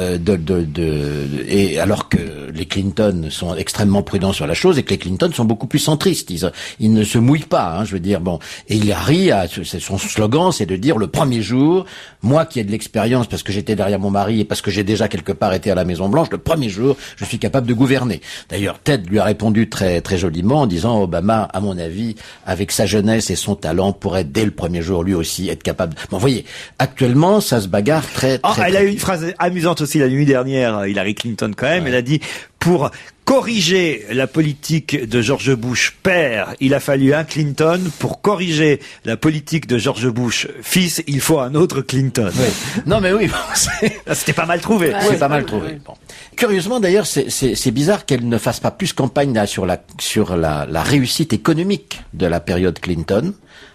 et alors que les Clinton sont extrêmement prudents sur la chose et que les Clinton sont beaucoup plus centristes, ils ne se mouillent pas, je veux dire. Bon, et Hillary, son slogan, c'est de dire le premier jour, moi qui ai de l'expérience parce que j'étais derrière mon mari et parce que j'ai déjà quelque part été à la Maison Blanche, le premier jour, je suis capable de gouverner. D'ailleurs, Ted lui a répondu très très joliment en disant Obama, à mon avis, avec sa jeunesse et son talent, pourrait dès le premier jour lui aussi être capable. Bon, vous voyez, actuellement, ça se bagarre très. Elle a eu une phrase amusante aussi la nuit dernière, Hillary Clinton quand même. Ouais. Elle a dit pour corriger la politique de George Bush père, il a fallu un Clinton. Pour corriger la politique de George Bush fils, il faut un autre Clinton. Oui. Non mais oui, c'était pas mal trouvé. Ouais, c'est pas mal trouvé. Bon. Curieusement d'ailleurs, c'est bizarre qu'elle ne fasse pas plus campagne là, sur la réussite économique de la période Clinton.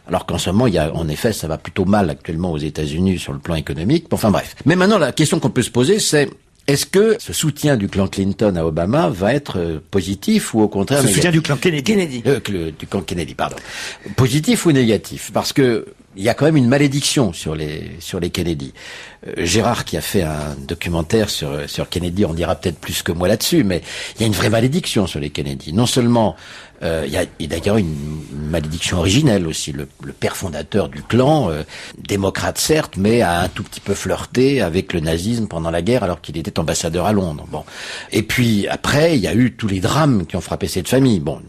Alors qu'en ce moment, en effet, ça va plutôt mal actuellement aux États-Unis sur le plan économique. Bon, enfin bref. Mais maintenant, la question qu'on peut se poser, c'est est-ce que ce soutien du clan Clinton à Obama va être positif ou au contraire négatif? Soutien du clan Kennedy. Du clan Kennedy, pardon. Positif ou négatif? Parce que il y a quand même une malédiction sur les Kennedy. Gérard, qui a fait un documentaire sur Kennedy, en dira peut-être plus que moi là-dessus, mais il y a une vraie malédiction sur les Kennedy. Non seulement il y a d'ailleurs une malédiction originelle aussi. Le père fondateur du clan, démocrate certes, mais a un tout petit peu flirté avec le nazisme pendant la guerre alors qu'il était ambassadeur à Londres. Bon. Et puis après, il y a eu tous les drames qui ont frappé cette famille. Bon,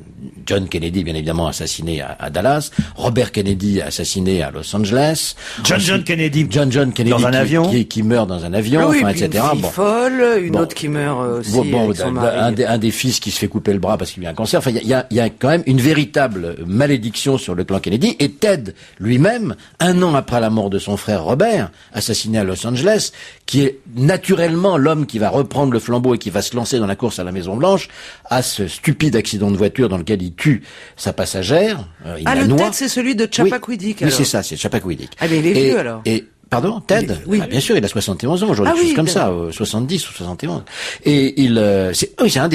John Kennedy, bien évidemment, assassiné à Dallas, Robert Kennedy assassiné à Los Angeles, John Kennedy dans un avion, qui meurt dans un avion, oui, etc. Une fille folle, une autre qui meurt aussi avec son mari. Un des fils qui se fait couper le bras parce qu'il a un cancer. Enfin, il y a quand même une véritable malédiction sur le clan Kennedy. Et Ted lui-même, 1 an après la mort de son frère Robert, assassiné à Los Angeles, qui est naturellement l'homme qui va reprendre le flambeau et qui va se lancer dans la course à la Maison Blanche, a ce stupide accident de voiture dans lequel il tue sa passagère. Il la noie. Ted, c'est celui de Chappaquiddick. Oui, c'est ça, c'est Chappaquiddick. Ah, mais il est vieux alors. Pardon, Ted? Oui. Ah, bien sûr, il a 71 ans aujourd'hui, quelque chose comme ça, 70 ou 71. Et c'est un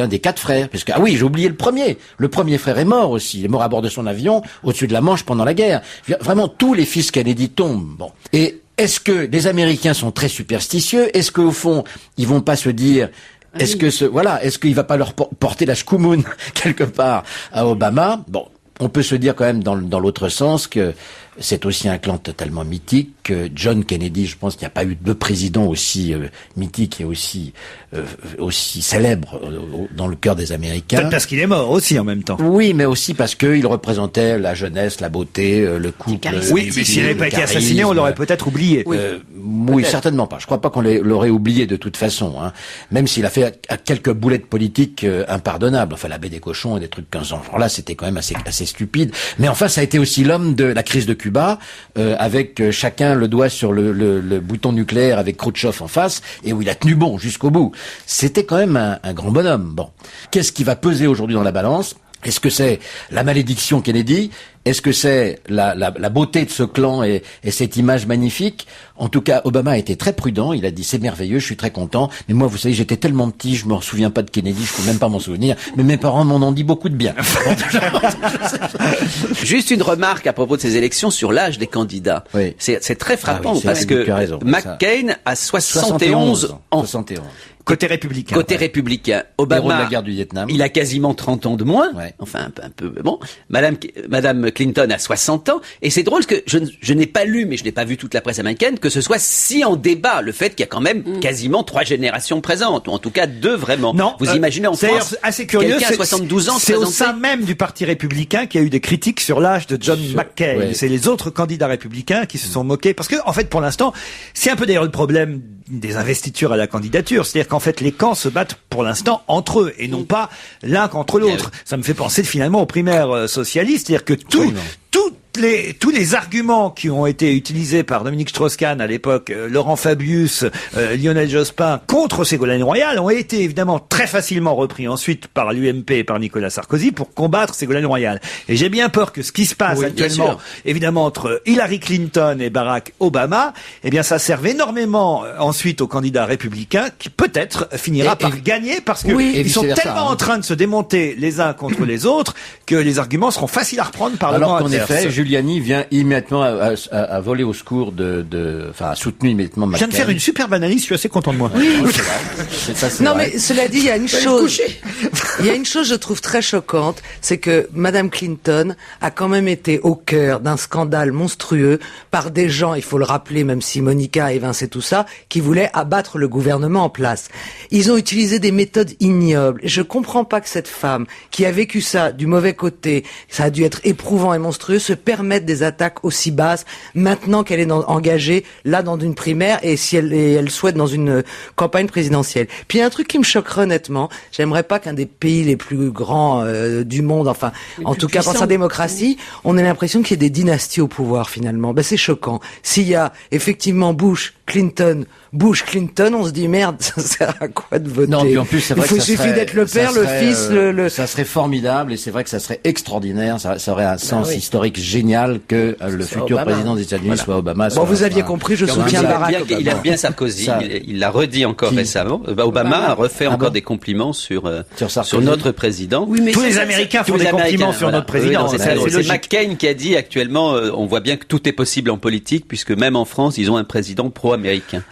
des 4 frères, parce que, j'ai oublié le premier. Le premier frère est mort aussi. Il est mort à bord de son avion, au-dessus de la Manche pendant la guerre. Vraiment, tous les fils Kennedy tombent. Bon. Et est-ce que les Américains sont très superstitieux? Est-ce qu'au fond, ils vont pas se dire, est-ce qu'il va pas leur porter la schkoumoun quelque part à Obama? Bon. On peut se dire quand même dans l'autre sens que c'est aussi un clan totalement mythique. Que John Kennedy, je pense qu'il n'y a pas eu de président aussi mythique et aussi célèbre dans le cœur des Américains. Peut-être parce qu'il est mort aussi en même temps. Oui, mais aussi parce qu'il représentait la jeunesse, la beauté, le couple. Oui, mais s'il n'avait pas été assassiné, on l'aurait peut-être oublié. Oui, certainement pas. Je crois pas qu'on l'aurait oublié de toute façon. Hein. Même s'il a fait quelques boulettes politiques impardonnables. Enfin, la baie des cochons et des trucs comme ça. Là, c'était quand même assez stupide. Mais enfin, ça a été aussi l'homme de la crise de Cuba, avec chacun le doigt sur le bouton nucléaire avec Khrouchtchev en face, et où il a tenu bon jusqu'au bout. C'était quand même un grand bonhomme. Bon. Qu'est-ce qui va peser aujourd'hui dans la balance? Est-ce que c'est la malédiction Kennedy? Est-ce que c'est la beauté de ce clan et cette image magnifique? En tout cas, Obama a été très prudent. Il a dit, c'est merveilleux, je suis très content. Mais moi, vous savez, j'étais tellement petit, je me souviens pas de Kennedy, je peux même pas m'en souvenir. Mais mes parents m'en ont dit beaucoup de bien. Juste une remarque à propos de ces élections sur l'âge des candidats. Oui. C'est très frappant parce que McCain a 71 ans. 71. Côté républicain. Côté républicain. Obama, héros de la guerre du Vietnam. Il a quasiment 30 ans de moins. Ouais. Enfin, un peu, bon. Madame Clinton a 60 ans. Et c'est drôle que je n'ai pas lu, mais je n'ai pas vu toute la presse américaine, que ce soit si en débat, le fait qu'il y a quand même quasiment 3 générations présentes. Ou en tout cas 2 vraiment. Non. Vous imaginez en France, assez curieux, quelqu'un à 72 ans c'est au sein même du Parti républicain qu'il y a eu des critiques sur l'âge de John McCain. Ouais. C'est les autres candidats républicains qui se sont moqués. Parce que, en fait, pour l'instant, c'est un peu d'ailleurs le problème des investitures à la candidature. C'est-à-dire qu'en fait, les camps se battent pour l'instant entre eux et non pas l'un contre l'autre. Ça me fait penser finalement aux primaires socialistes. C'est-à-dire que tous les arguments qui ont été utilisés par Dominique Strauss-Kahn à l'époque, Laurent Fabius, Lionel Jospin contre Ségolène Royal ont été évidemment très facilement repris ensuite par l'UMP et par Nicolas Sarkozy pour combattre Ségolène Royal. Et j'ai bien peur que ce qui se passe actuellement, évidemment entre Hillary Clinton et Barack Obama, eh bien ça serve énormément ensuite aux candidats républicains qui peut-être finira par gagner parce que ils sont tellement en train de se démonter les uns contre les autres que les arguments seront faciles à reprendre par le camp adverse. Alors qu'en effet, Giuliani vient immédiatement à voler au secours a soutenu immédiatement McCain. Je viens de faire une superbe analyse, je suis assez content de moi. Oui. C'est non, vrai. mais cela dit, il y a une chose, je trouve très choquante, c'est que Madame Clinton a quand même été au cœur d'un scandale monstrueux par des gens, il faut le rappeler, même si Monica a évincé tout ça, qui voulaient abattre le gouvernement en place. Ils ont utilisé des méthodes ignobles. Je comprends pas que cette femme, qui a vécu ça du mauvais côté, ça a dû être éprouvant et monstrueux, se permettre des attaques aussi basses maintenant qu'elle est engagée là dans une primaire et si elle souhaite dans une campagne présidentielle. Puis il y a un truc qui me choquerait honnêtement, j'aimerais pas qu'un des pays les plus grands du monde, enfin en tout cas pour sa démocratie, on ait l'impression qu'il y ait des dynasties au pouvoir finalement. Ben c'est choquant. S'il y a effectivement Bush, Clinton, on se dit merde, ça sert à quoi de voter? Non, puis en plus, c'est vrai il suffit d'être le père, le fils, ça serait formidable et c'est vrai que ça serait extraordinaire, ça aurait un sens historique génial que le futur président des États-Unis soit Obama. Bon, vous aviez compris, je soutiens Barack Obama. Il aime bien Sarkozy, il l'a redit encore récemment. Obama a refait encore des compliments sur notre président. Oui, mais tous les Américains font des compliments sur notre président. C'est McCain qui a dit actuellement, on voit bien que tout est possible en politique puisque même en France, ils ont un président pro-américain.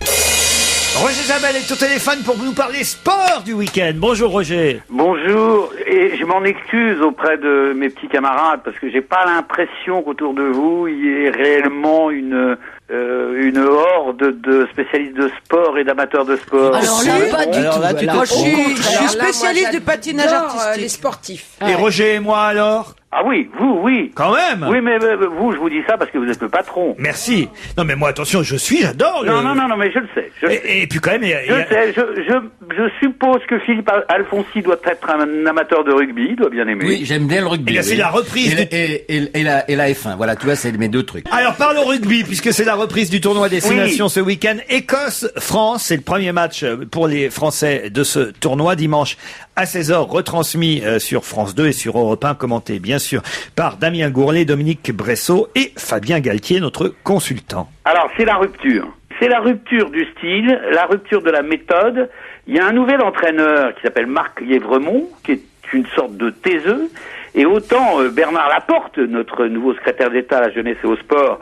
Roger Isabelle est au téléphone pour nous parler sport du week-end. Bonjour Roger. Bonjour, et je m'en excuse auprès de mes petits camarades parce que j'ai pas l'impression qu'autour de vous il y ait réellement une une horde de spécialistes de sport et d'amateurs de sport. Alors là, pas du tout. Moi, je suis spécialiste du patinage artistique. Les sportifs. Et Roger et moi alors? Ah oui, vous, oui. Quand même. Oui, mais vous, je vous dis ça parce que vous êtes le patron. Merci. Non mais moi attention, j'adore le... Non, mais je le sais. Et puis quand même, je suppose que Philippe Alfonsi doit être un amateur de rugby, il doit bien aimer. Oui, j'aime bien le rugby. Eh bien, c'est la reprise et la F1. Voilà, tu vois, c'est mes deux trucs. Alors parlons rugby, puisque c'est la reprise du tournoi Destination ce week-end. Écosse-France, c'est le premier match pour les Français de ce tournoi, dimanche à 16h, retransmis sur France 2 et sur Europe 1, commenté bien sûr par Damien Gourlet, Dominique Bressot et Fabien Galtier, notre consultant. Alors, c'est la rupture. C'est la rupture du style, la rupture de la méthode. Il y a un nouvel entraîneur qui s'appelle Marc Lièvremont, qui est une sorte de taiseux. Et autant Bernard Laporte, notre nouveau secrétaire d'État à la jeunesse et au sport,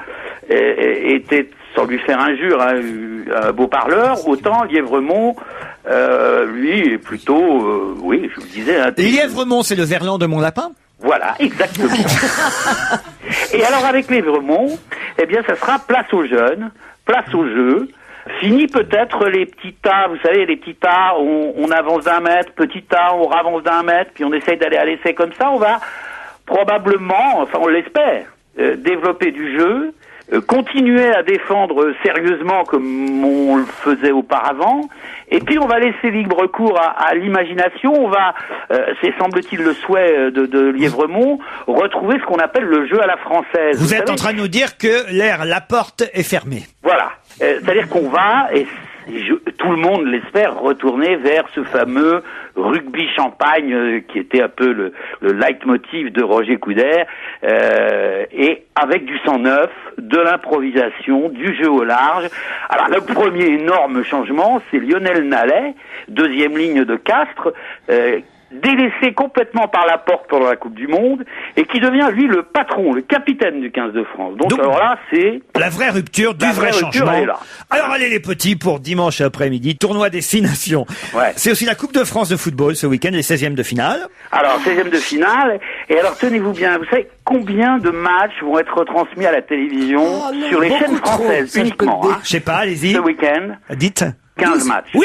était, sans lui faire injure, un beau parleur, autant Lièvremont, lui, est plutôt, oui, je vous le disais... Lièvremont, c'est le Verlan de mon lapin ? Voilà, exactement. Et alors avec Lièvremont, eh bien ça sera place aux jeunes, place au jeu. Fini peut-être les petits tas, vous savez, les petits tas, on avance d'1 mètre, petit tas, on ravance d'1 mètre, puis on essaye d'aller à l'essai comme ça. On va probablement, enfin on l'espère, développer du jeu, continuer à défendre sérieusement comme on le faisait auparavant, et puis on va laisser libre cours à l'imagination. On va, c'est semble-t-il le souhait de Lièvremont, retrouver ce qu'on appelle le jeu à la française. Vous êtes en train de nous dire que l'ère Laporte est fermée. Voilà, c'est-à-dire qu'on va, et tout le monde l'espère, retourner vers ce fameux rugby champagne qui était un peu le leitmotiv de Roger Coudert, et avec du sang neuf, de l'improvisation, du jeu au large. Alors le premier énorme changement, c'est Lionel Nallet, deuxième ligne de Castres, délaissé complètement par Laporte pendant la Coupe du Monde, et qui devient, lui, le patron, le capitaine du 15 de France. Donc alors là, c'est... La vraie rupture du vrai changement. Alors allez les petits, pour dimanche après-midi, tournoi Destination. Ouais. C'est aussi la Coupe de France de football ce week-end, les 16e de finale. Alors, 16e de finale, et alors tenez-vous bien, vous savez combien de matchs vont être retransmis à la télévision sur les chaînes françaises uniquement, Je sais pas, allez-y. ce week-end? Dites. 15 matchs. Ouais,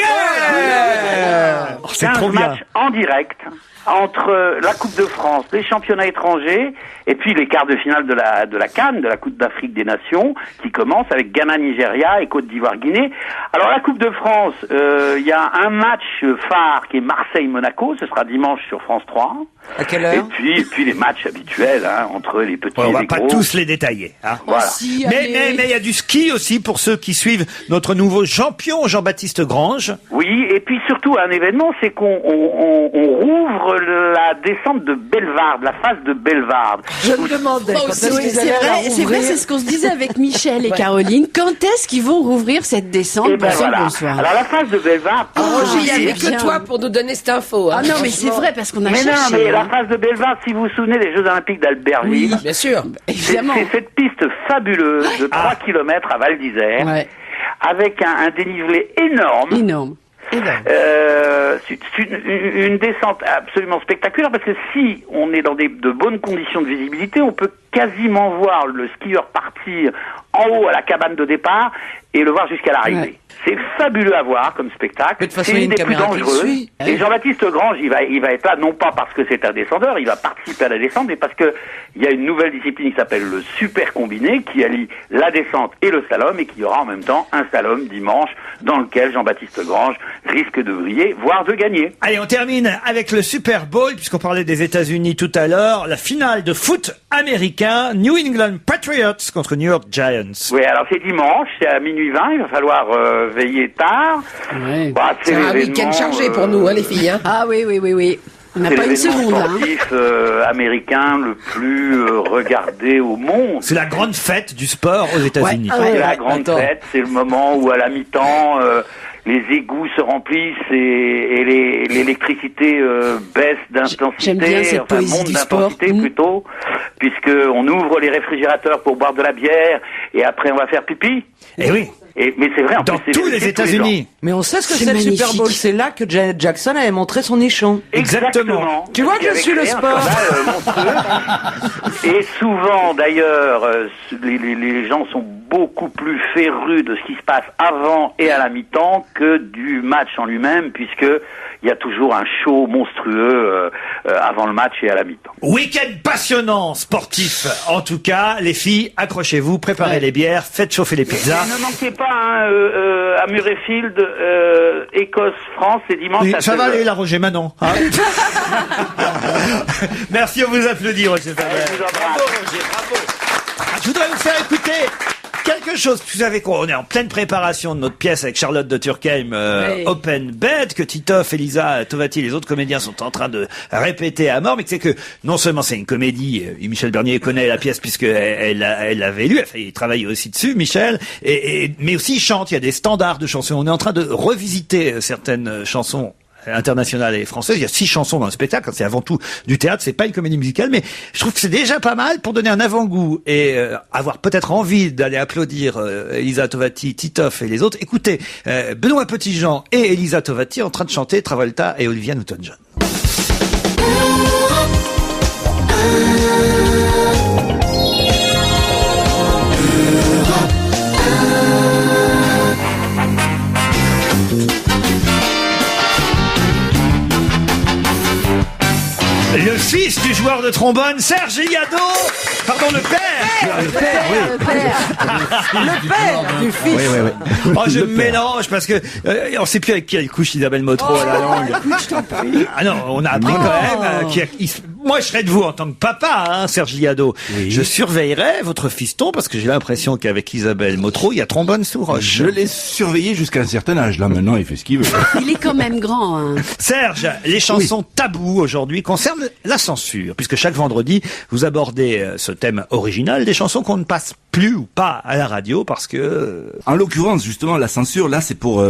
c'est 15 trop bien. matchs en direct entre la Coupe de France, les championnats étrangers, et puis les quarts de finale de la CAN, de la Coupe d'Afrique des Nations, qui commence avec Ghana-Nigeria et Côte d'Ivoire-Guinée. Alors la Coupe de France, il y a un match phare qui est Marseille-Monaco, ce sera dimanche sur France 3. À quelle heure? Et puis les matchs habituels, entre les petits et On les va pas gros. tous les détailler. Hein. Voilà. Mais il y a du ski aussi pour ceux qui suivent notre nouveau champion Jean-Baptiste Grange. Oui, et puis surtout un événement, c'est qu'on rouvre la descente de Bellevarde, la phase de Bellevarde. Je me demandais quand est-ce Oui, qu'ils c'est allaient la vrai, rouvrir. c'est ce qu'on se disait avec Michel et Caroline. Quand est-ce qu'ils vont rouvrir cette descente? Et ben voilà. Bonsoir. Alors la phase de Bellevarde... Roger, il n'y c'est avait bien. que toi pour nous donner cette info. Ah non, mais c'est vrai parce qu'on a Mais non, cherché. mais la hein. phase de Bellevarde, si vous vous souvenez des Jeux Olympiques d'Albertville, Bien sûr. c'est Évidemment. cette piste fabuleuse de 3 km à Val d'Isère, Ouais. avec un dénivelé énorme. Énorme. C'est une descente absolument spectaculaire, parce que si on est dans de bonnes conditions de visibilité, on peut quasiment voir le skieur partir en haut à la cabane de départ et le voir jusqu'à l'arrivée. Ouais. C'est fabuleux à voir comme spectacle. Mais de toute façon, C'est il y a une une des plus caméra qui le dangereuses. suit. Et Jean-Baptiste Grange, il va être là non pas parce que c'est un descendeur, il va participer à la descente, mais parce que il y a une nouvelle discipline qui s'appelle le super combiné, qui allie la descente et le slalom, et qui aura en même temps un slalom dimanche dans lequel Jean-Baptiste Grange risque de briller, voire de gagner. Allez, on termine avec le Super Bowl, puisqu'on parlait des États-Unis tout à l'heure. La finale de foot américain, New England Patriots contre New York Giants. Oui, alors c'est dimanche, c'est à minuit 20, il va falloir veiller tard. Ouais. Bah, C'est un l'événement, week-end chargé pour nous, les filles. Hein. Ah oui. On n'a C'est pas une l'événement seconde. Hein. sportif américain le plus regardé au monde. C'est la grande fête du sport aux États-Unis. Ouais. C'est la grande fête, c'est le moment où à la mi-temps, les égouts se remplissent et l'électricité baisse d'intensité, J'aime bien cette poésie monte du d'intensité sport. plutôt, puisque on ouvre les réfrigérateurs pour boire de la bière et après on va faire pipi. Eh oui. Mais c'est vrai, en Dans plus, c'est tous les vérifié tous États-Unis. ans. Mais on sait ce que C'est c'est le Super magnifique. Bowl. C'est là que Janet Jackson avait montré son nichon. Exactement. Tu vois que je Avec suis le un sport. scandale monstrueux. Et souvent, d'ailleurs, les gens sont beaucoup plus férus de ce qui se passe avant et à la mi-temps que du match en lui-même, puisque il y a toujours un show monstrueux avant le match et à la mi-temps. Week-end passionnant, sportif. En tout cas, les filles, accrochez-vous, préparez les bières, faites chauffer les pizzas. Et ne manquez pas à Murrayfield, Écosse-France, c'est dimanche Oui, à ça 16h. va aller, la Roger Manon. Hein Merci, on vous applaudit, Roger Faber. Je vous embrasse. Je voudrais vous faire écouter quelque chose. Vous savez qu'on est en pleine préparation de notre pièce avec Charlotte de Turckheim, Oui. Open Bed, que Titoff, Elisa Tovati et les autres comédiens sont en train de répéter à mort, mais que c'est que non seulement c'est une comédie, et Michel Bernier connaît la pièce puisque elle l'avait lu, enfin, il travaille aussi dessus, Michel, mais aussi il chante, il y a des standards de chansons. On est en train de revisiter certaines chansons internationale et française. Il y a 6 chansons dans le spectacle. C'est avant tout du théâtre. C'est pas une comédie musicale, mais je trouve que c'est déjà pas mal pour donner un avant-goût et avoir peut-être envie d'aller applaudir Elisa Tovati, Titoff et les autres. Écoutez, Benoît Petitjean et Elisa Tovati en train de chanter Travolta et Olivia Newton-John. Le fils du joueur de trombone, Serge Liado. Pardon, le père. Le père du fils. Oui, oui, oui. Oh, je mélange parce que on sait plus avec qui elle couche Isabelle Motro à la langue. Ah non, on a appris quand même moi je serais de vous en tant que papa, hein, Serge Liado. Oui. Je surveillerais votre fiston parce que j'ai l'impression qu'avec Isabelle Motro, il y a trombone sous roche. Je l'ai surveillé jusqu'à un certain âge. Là, maintenant, il fait ce qu'il veut. Il est quand même grand. Hein. Serge, les chansons tabous aujourd'hui concernent la censure, puisque chaque vendredi, vous abordez ce thème original des chansons qu'on ne passe plus ou pas à la radio parce que... En l'occurrence, justement, la censure, là, c'est pour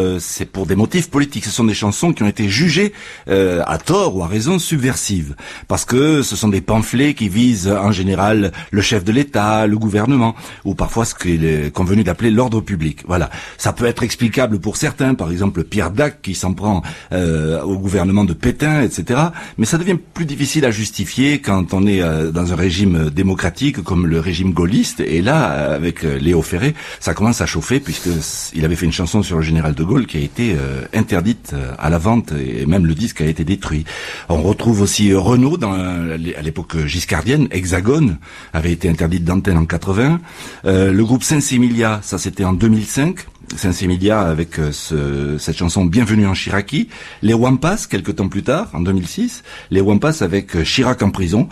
des motifs politiques. Ce sont des chansons qui ont été jugées à tort ou à raison subversives, parce que ce sont des pamphlets qui visent en général le chef de l'État, le gouvernement, ou parfois ce qu'il est convenu d'appeler l'ordre public. Voilà, ça peut être explicable pour certains, par exemple Pierre Dac qui s'en prend au gouvernement de Pétain, etc. Mais ça devient plus difficile à justifier quand on est dans un régime démocratique comme le régime gaulliste. Et là, avec Léo Ferré, ça commence à chauffer puisque il avait fait une chanson sur le général de Gaulle qui a été interdite à la vente et même le disque a été détruit. On retrouve aussi Renaud à l'époque giscardienne, Hexagone avait été interdite d'antenne en 80. Le groupe Saint-Similia, ça c'était en 2005. Saint-Similia avec cette chanson Bienvenue en Chiraki. Les Wampas, quelques temps plus tard, en 2006. Les Wampas avec Chirac en prison,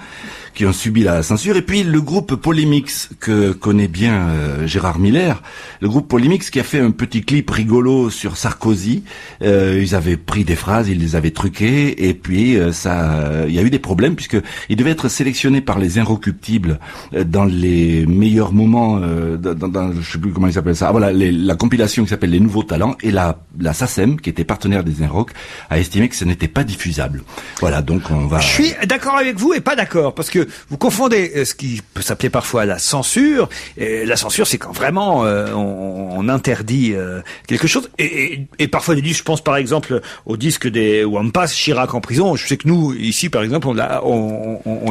qui ont subi la censure. Et puis le groupe Polymix, que connaît bien Gérard Miller. Le groupe Polymix qui a fait un petit clip rigolo sur Sarkozy. Ils avaient pris des phrases, ils les avaient truquées. Et puis il y a eu des problèmes puisque ils devaient être sélectionnés par les Inrecuptibles dans les meilleurs moments, je sais plus comment ils s'appellent ça. Ah, voilà, la compilation qui s'appelle Les Nouveaux Talents, et la SACEM, qui était partenaire des Inrock, a estimé que ce n'était pas diffusable. Voilà, donc on va... Je suis d'accord avec vous et pas d'accord, parce que vous confondez ce qui peut s'appeler parfois la censure. Et la censure, c'est quand vraiment on interdit quelque chose. Et parfois des disques, je pense par exemple au disque des Wampas, Chirac en prison. Je sais que nous, ici par exemple, on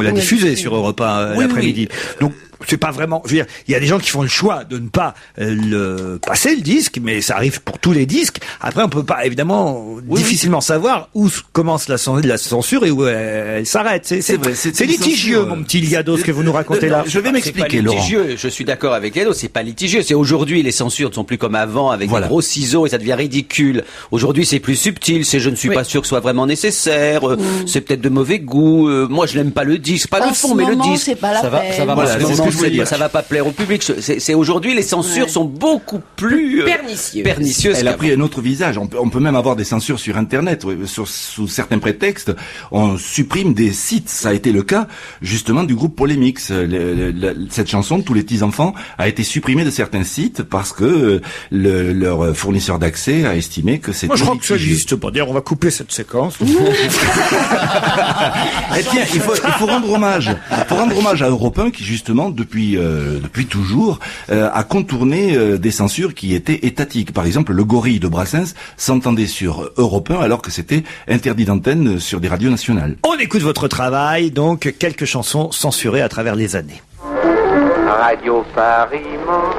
l'a diffusé sur Europe 1 l'après-midi. Donc, c'est pas vraiment, je veux dire, il y a des gens qui font le choix de ne pas le passer le disque, mais ça arrive pour tous les disques. Après, on peut pas, évidemment, difficilement savoir où commence la censure et où elle s'arrête. C'est litigieux, mon petit Liado, ce que vous nous racontez là. Je vais m'expliquer, Laurent. Je suis d'accord avec Liado, c'est pas litigieux. C'est aujourd'hui, les censures ne sont plus comme avant, avec des gros ciseaux et ça devient ridicule. Aujourd'hui, c'est plus subtil, c'est je ne suis pas sûr que ce soit vraiment nécessaire, c'est peut-être de mauvais goût. Moi, je n'aime pas le disque, pas le fond, mais le disque. C'est pas la peine. Ça va, Non, je voulais dire. ça va pas plaire au public. C'est aujourd'hui, les censures sont beaucoup plus pernicieuses. Elle a pris un autre visage. On peut même avoir des censures sur Internet. Sous certains prétextes, on supprime des sites. Ça a été le cas, justement, du groupe Polémix. Cette chanson, Tous les petits-enfants, a été supprimée de certains sites parce que leur fournisseur d'accès a estimé que c'était... Moi, je crois que ça n'existe pas. D'ailleurs, on va couper cette séquence. Eh tiens, il faut rendre hommage. Il faut rendre hommage à Europe 1 qui, justement, depuis toujours, a contourné des censures qui étaient étatiques. Par exemple, le gorille de Brassens s'entendait sur Europe 1 alors que c'était interdit d'antenne sur des radios nationales. On écoute votre travail, donc quelques chansons censurées à travers les années. Radio Paris ment,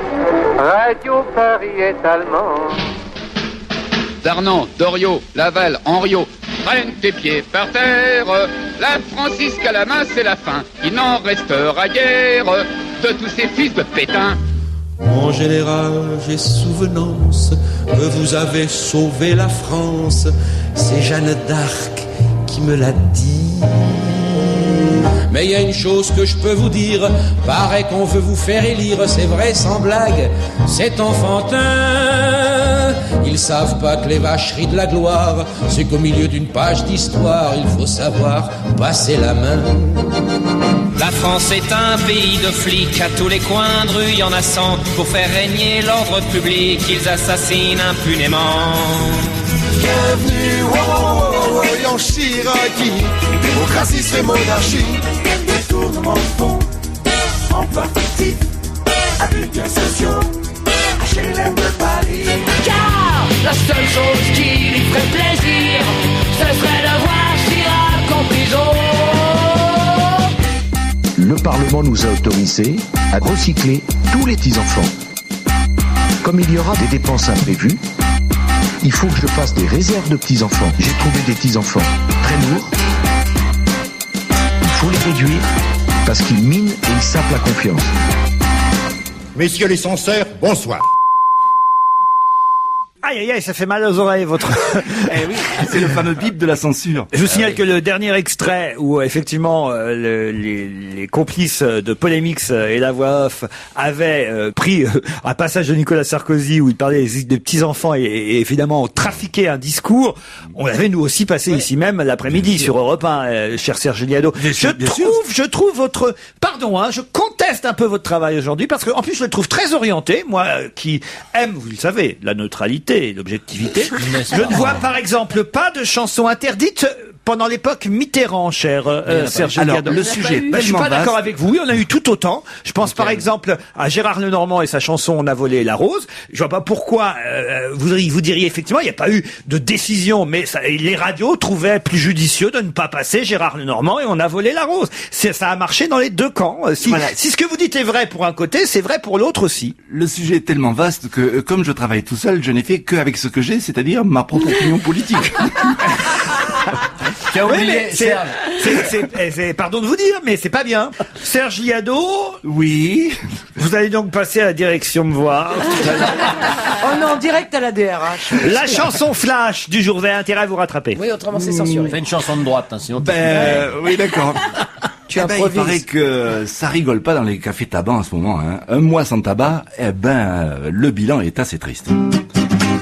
Radio Paris est allemand. Darnan, Doriot, Laval, Henriot, traîne tes pieds par terre. La Francisque à la main, c'est la fin. Il n'en restera guère de tous ces fils de Pétain. Mon général, j'ai souvenance que vous avez sauvé la France. C'est Jeanne d'Arc qui me l'a dit. Mais il y a une chose que je peux vous dire, paraît qu'on veut vous faire élire, c'est vrai sans blague, c'est enfantin. Ils savent pas que les vacheries de la gloire, c'est qu'au milieu d'une page d'histoire, il faut savoir passer la main. La France est un pays de flics, à tous les coins de rue, y en a 100, pour faire régner l'ordre public, ils assassinent impunément. Bienvenue, en Chiraki, démocratie c'est monarchie. Détournement de fonds, emploi fictif, abus de sociaux, HLM de Paris. Car la seule chose qui lui ferait plaisir, ce serait de voir Chirac en prison. Le Parlement nous a autorisé à recycler tous les petits-enfants. Comme il y aura des dépenses imprévues, il faut que je fasse des réserves de petits-enfants. J'ai trouvé des petits-enfants très lourds. Il faut les réduire parce qu'ils minent et ils sapent la confiance. Messieurs les censeurs, bonsoir. Aïe, aïe, aïe, ça fait mal aux oreilles, votre... Eh oui, c'est le fameux bip de la censure. Je vous signale que le dernier extrait où, effectivement, les complices de Polémix et la voix off avaient pris un passage de Nicolas Sarkozy où il parlait des petits-enfants et évidemment trafiqué un discours, on l'avait nous aussi passé ici même l'après-midi sur Europe 1, cher Serge Liado. Je trouve votre... Pardon, je conteste un peu votre travail aujourd'hui parce que, en plus, je le trouve très orienté, moi qui aime, vous le savez, la neutralité et l'objectivité. Je ne vois par exemple pas de chansons interdites pendant l'époque Mitterrand, cher Serge Liado. Le sujet je suis pas d'accord avec vous, il y en a eu tout autant. Je pense par exemple à Gérard Lenormand et sa chanson On a volé la rose. Je vois pas pourquoi vous diriez effectivement il n'y a pas eu de décision, mais les radios trouvaient plus judicieux de ne pas passer Gérard Lenormand et On a volé la rose. Ça a marché dans les deux camps. Si ce que vous dites est vrai pour un côté, c'est vrai pour l'autre aussi. Le sujet est tellement vaste que comme je travaille tout seul, je n'ai fait qu'avec ce que j'ai, c'est-à-dire ma propre opinion politique. Oui, mais pardon de vous dire, mais c'est pas bien. Serge Liado. Oui. Vous allez donc passer à la direction me voir. Oh non, direct à la DRH. La chanson flash du jour, vous avez intérêt à vous rattraper. Oui, autrement c'est censuré. Fais une chanson de droite, sinon. Oui, d'accord. Tu il paraît que ça rigole pas dans les cafés tabac en ce moment. Un mois sans tabac, le bilan est assez triste.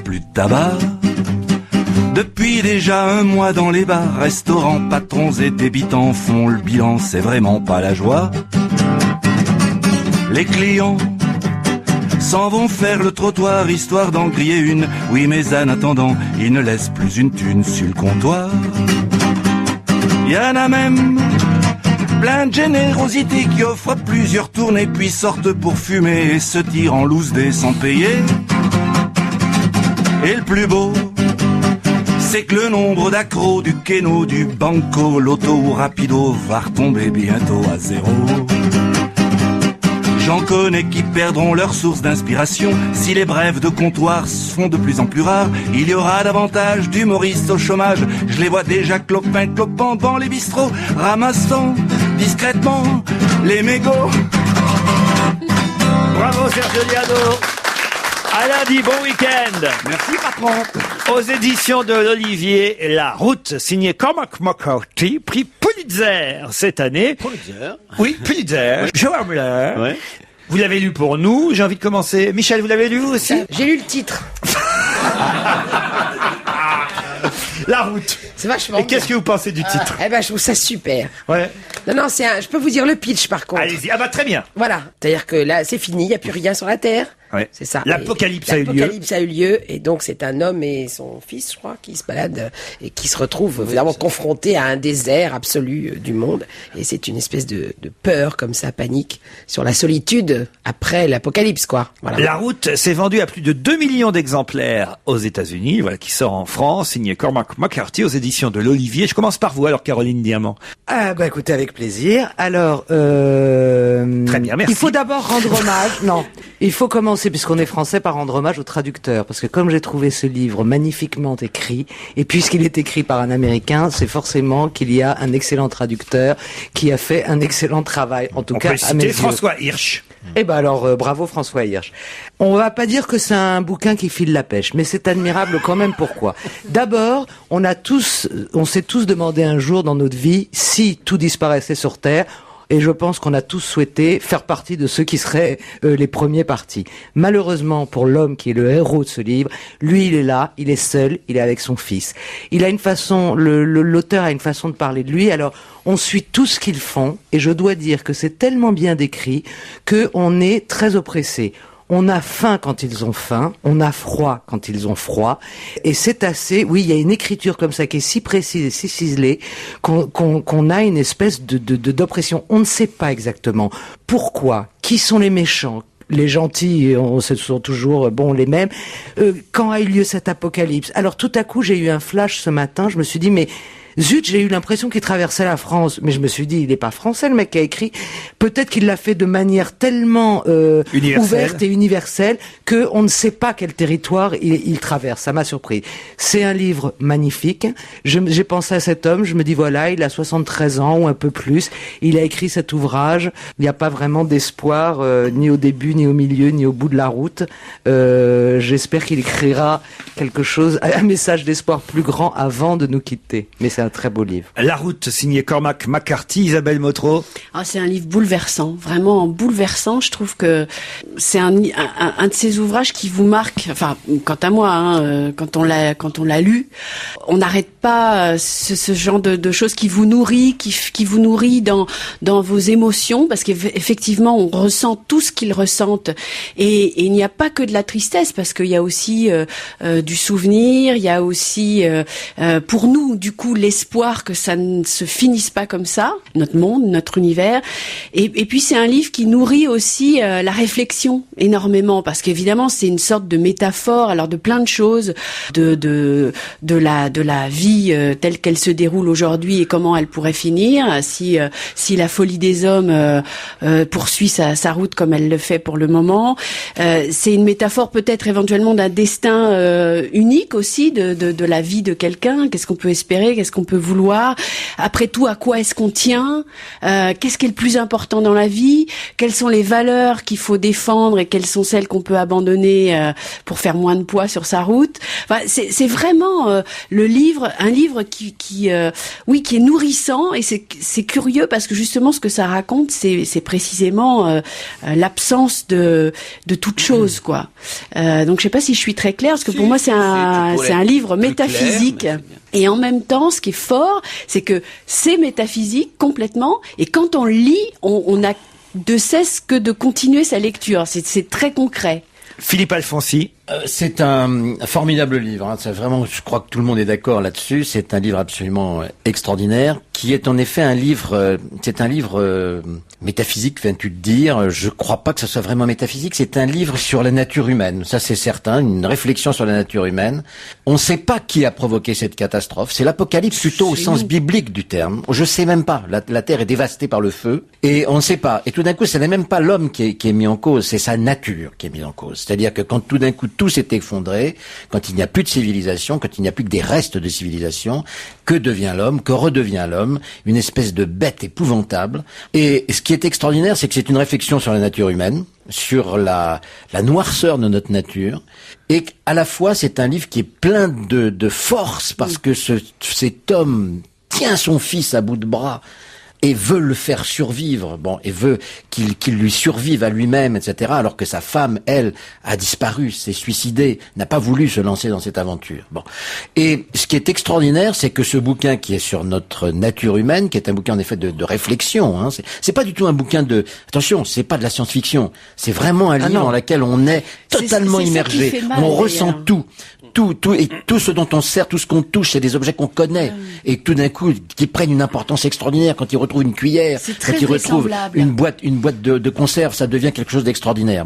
Plus de tabac. Depuis déjà un mois dans les bars, restaurants, patrons et débitants font le bilan, c'est vraiment pas la joie. Les clients s'en vont faire le trottoir, histoire d'en griller une. Oui, mais en attendant, ils ne laissent plus une thune sur le comptoir. Y en a même plein de générosité qui offrent plusieurs tournées, puis sortent pour fumer et se tirent en loose day sans payer. Et le plus beau, c'est que le nombre d'accros du Keno, du Banco, l'auto ou Rapido va retomber bientôt à zéro. J'en connais qui perdront leur source d'inspiration. Si les brèves de comptoir se font de plus en plus rares, il y aura davantage d'humoristes au chômage. Je les vois déjà clopant dans les bistrots, ramassant discrètement les mégots. Bravo Serge Liado. À lundi, bon week-end. Merci patron. Aux éditions de l'Olivier, La Route, signé Cormac McCarthy, prix Pulitzer. Pulitzer cette année. Pulitzer. Oui, Pulitzer. Joan Muller. Ouais. Vous l'avez lu pour nous. J'ai envie de commencer. Michel, vous l'avez lu aussi? J'ai lu le titre. La route. C'est vachement Et qu'est-ce que vous pensez du titre? Eh ben, je trouve ça super. Ouais. Non, je peux vous dire le pitch, par contre. Allez-y. Ah bah très bien. Voilà. C'est-à-dire que là, c'est fini, il n'y a plus rien sur la Terre. Ouais. C'est ça. L'apocalypse Et a eu lieu. L'apocalypse a eu lieu, et donc c'est un homme et son fils, je crois, qui se baladent et qui se retrouvent vraiment confrontés à un désert absolu du monde. Et c'est une espèce de peur, comme ça, panique, sur la solitude après l'apocalypse, quoi. Voilà. La route s'est vendue à plus de 2 millions d'exemplaires aux États-Unis, voilà, qui sort en France, signé Cormac McCarthy aux éditions de l'Olivier. Je commence par vous, alors, Caroline Diamant. Ah, bah, écoutez, avec plaisir. Alors, Très bien, merci. il faut d'abord rendre hommage. Non. Il faut commencer, puisqu'on est français, par rendre hommage au traducteur. Parce que comme j'ai trouvé ce livre magnifiquement écrit, et puisqu'il est écrit par un Américain, c'est forcément qu'il y a un excellent traducteur qui a fait un excellent travail. En tout On cas, peut à mes citer yeux. François Hirsch. Eh ben alors, bravo François Hirsch. On va pas dire que c'est un bouquin qui file la pêche, mais c'est admirable quand même. Pourquoi? D'abord, on s'est tous demandé un jour dans notre vie si tout disparaissait sur Terre. Et je pense qu'on a tous souhaité faire partie de ceux qui seraient les premiers partis. Malheureusement, pour l'homme qui est le héros de ce livre, lui, il est là, il est seul, il est avec son fils. Il a une façon, l'auteur a une façon de parler de lui. Alors, on suit tout ce qu'ils font, et je dois dire que c'est tellement bien décrit que on est très oppressé. On a faim quand ils ont faim, on a froid quand ils ont froid, et c'est assez, oui, il y a une écriture comme ça qui est si précise et si ciselée qu'on a une espèce d'oppression. On ne sait pas exactement pourquoi, qui sont les méchants, les gentils, ce sont toujours les mêmes. Quand a eu lieu cet apocalypse? Alors tout à coup, j'ai eu un flash ce matin, je me suis dit, mais zut, j'ai eu l'impression qu'il traversait la France. Mais je me suis dit, il n'est pas français, le mec qui a écrit. Peut-être qu'il l'a fait de manière tellement ouverte et universelle que on ne sait pas quel territoire il traverse. Ça m'a surpris. C'est un livre magnifique. J'ai pensé à cet homme, je me dis, voilà, il a 73 ans ou un peu plus. Il a écrit cet ouvrage. Il n'y a pas vraiment d'espoir, ni au début, ni au milieu, ni au bout de la route. J'espère qu'il écrira quelque chose, un message d'espoir plus grand avant de nous quitter. Mais c'est un très beau livre. La route, signé Cormac McCarthy. Isabelle Motro. Ah, c'est un livre bouleversant, vraiment bouleversant. Je trouve que c'est un de ces ouvrages qui vous marque. Enfin, quant à moi, quand on l'a lu, on n'arrête pas ce genre de choses qui vous nourrit, qui vous nourrit dans vos émotions, parce qu'effectivement, on ressent tout ce qu'ils ressentent. Et il n'y a pas que de la tristesse, parce qu'il y a aussi du souvenir, il y a aussi pour nous, du coup, l'espoir que ça ne se finisse pas comme ça, notre monde, notre univers. Et puis c'est un livre qui nourrit aussi la réflexion énormément, parce qu'évidemment c'est une sorte de métaphore, alors de plein de choses, de la vie telle qu'elle se déroule aujourd'hui et comment elle pourrait finir si la folie des hommes poursuit sa route comme elle le fait pour le moment. C'est une métaphore peut-être éventuellement d'un destin unique aussi de la vie de quelqu'un. Qu'est-ce qu'on peut espérer, qu'est-ce qu'on peut vouloir? Après tout, à quoi est-ce qu'on tient? Qu'est-ce qui est le plus important dans la vie? Quelles sont les valeurs qu'il faut défendre et quelles sont celles qu'on peut abandonner pour faire moins de poids sur sa route? Enfin, c'est vraiment un livre qui est nourrissant, et c'est curieux parce que justement ce que ça raconte, c'est précisément l'absence de toute chose, quoi. Donc je sais pas si je suis très claire, parce que pour moi c'est un livre métaphysique. Clair, et en même temps, ce qui est fort, c'est que c'est métaphysique complètement, et quand on lit, on a de cesse que de continuer sa lecture. C'est très concret. Philippe Alfonsi. C'est un formidable livre. Hein. C'est vraiment, je crois que tout le monde est d'accord là-dessus. C'est un livre absolument extraordinaire, qui est en effet un livre. C'est un livre métaphysique, viens-tu de dire. Je crois pas que ce soit vraiment métaphysique. C'est un livre sur la nature humaine. Ça, c'est certain. Une réflexion sur la nature humaine. On ne sait pas qui a provoqué cette catastrophe. C'est l'apocalypse plutôt au sens biblique du terme. Je sais même pas. La terre est dévastée par le feu, et on ne sait pas. Et tout d'un coup, ce n'est même pas l'homme qui est mis en cause. C'est sa nature qui est mise en cause. C'est-à-dire que quand tout d'un coup tout s'est effondré, quand il n'y a plus de civilisation, quand il n'y a plus que des restes de civilisation, que devient l'homme, que redevient l'homme? Une espèce de bête épouvantable. Et ce qui est extraordinaire, c'est que c'est une réflexion sur la nature humaine, sur la noirceur de notre nature, et à la fois c'est un livre qui est plein de force, parce que cet homme tient son fils à bout de bras et veut le faire survivre, et veut qu'il lui survive à lui-même, etc., alors que sa femme, elle, a disparu, s'est suicidée, n'a pas voulu se lancer dans cette aventure. Et ce qui est extraordinaire, c'est que ce bouquin qui est sur notre nature humaine, qui est un bouquin en effet de réflexion, hein, c'est pas du tout un bouquin attention, c'est pas de la science-fiction, c'est vraiment un livre dans lequel on est totalement immergé, on ressent tout et tout ce dont on sert, tout ce qu'on touche, c'est des objets qu'on connaît, et tout d'un coup, qui prennent une importance extraordinaire quand ils retrouvent une cuillère, quand ils retrouvent une boîte de conserve, ça devient quelque chose d'extraordinaire.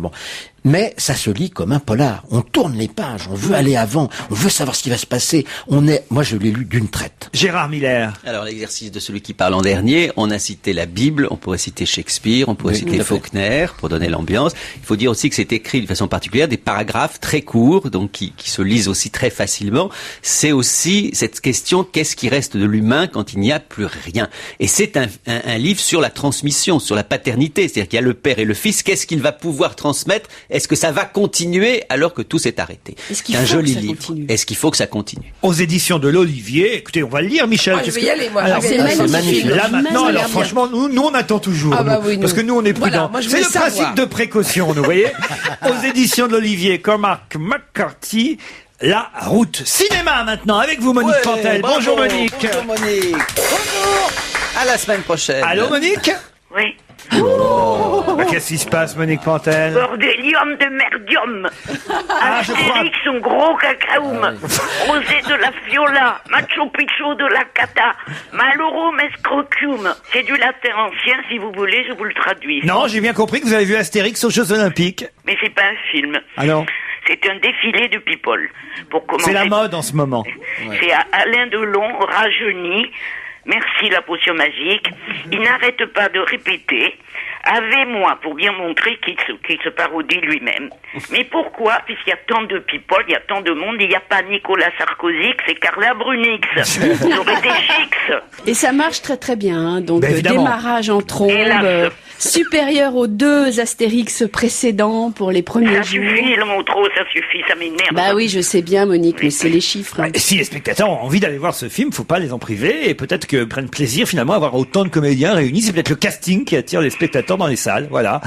Mais ça se lit comme un polar. On tourne les pages, on veut aller avant, on veut savoir ce qui va se passer. Moi, je l'ai lu d'une traite. Gérard Miller. Alors, l'exercice de celui qui parle en dernier, on a cité la Bible, on pourrait citer Shakespeare, on pourrait citer Faulkner, pour donner l'ambiance. Il faut dire aussi que c'est écrit de façon particulière, des paragraphes très courts, donc qui se lisent aussi très facilement. C'est aussi cette question, qu'est-ce qui reste de l'humain quand il n'y a plus rien? Et c'est un livre sur la transmission, sur la paternité. C'est-à-dire qu'il y a le père et le fils, qu'est-ce qu'il va pouvoir transmettre? Est-ce que ça va continuer alors que tout s'est arrêté? Est-ce qu'il faut que ça continue? Est-ce qu'il faut que ça continue? Aux éditions de l'Olivier. Écoutez, on va le lire, Michel. Je vais y aller, moi. Alors, c'est magnifique. Là, maintenant, alors franchement, nous, on attend toujours. Parce que nous, on est prudents. Voilà, c'est le principe de précaution, vous voyez. Aux éditions de l'Olivier, Cormac McCarthy, La route cinéma maintenant, avec vous, Monique Pantel. Bonjour, Monique. Bonjour, Monique. Bonjour. À la semaine prochaine. Allô, Monique? Oui. Qu'est-ce qui se passe, Monique Pantel? Bordelium de merdium. Je crois. Astérix, son gros cacaoum. Rosé de la Fiola. Macho Picchu de la Cata. Maloro Mescrocium. C'est du latin ancien, si vous voulez, je vous le traduis. Non, j'ai bien compris que vous avez vu Astérix aux Jeux Olympiques. Mais c'est pas un film. Ah non? C'est un défilé de people. Pour commencer. C'est la mode en ce moment. C'est Alain Delon, rajeuni. Merci la potion magique. Il n'arrête pas de répéter « Avez-moi » pour bien montrer qu'il se parodie lui-même. Mais pourquoi? Puisqu'il y a tant de people, il y a tant de monde, il n'y a pas Nicolas Sarkozy, c'est Carla Brunix. J'aurais des chics. Et ça marche très très bien. Hein. Donc évidemment. Démarrage en trombe, supérieur aux 2 Astérix précédents pour les premiers jours. Ça suffit, le mot trop, ça suffit, ça m'énerve. Bah oui, je sais bien, Monique, mais c'est les chiffres. Hein. Si les spectateurs ont envie d'aller voir ce film, faut pas les en priver, et peut-être qu'ils prennent plaisir finalement à avoir autant de comédiens réunis. C'est peut-être le casting qui attire les spectateurs dans les salles, voilà.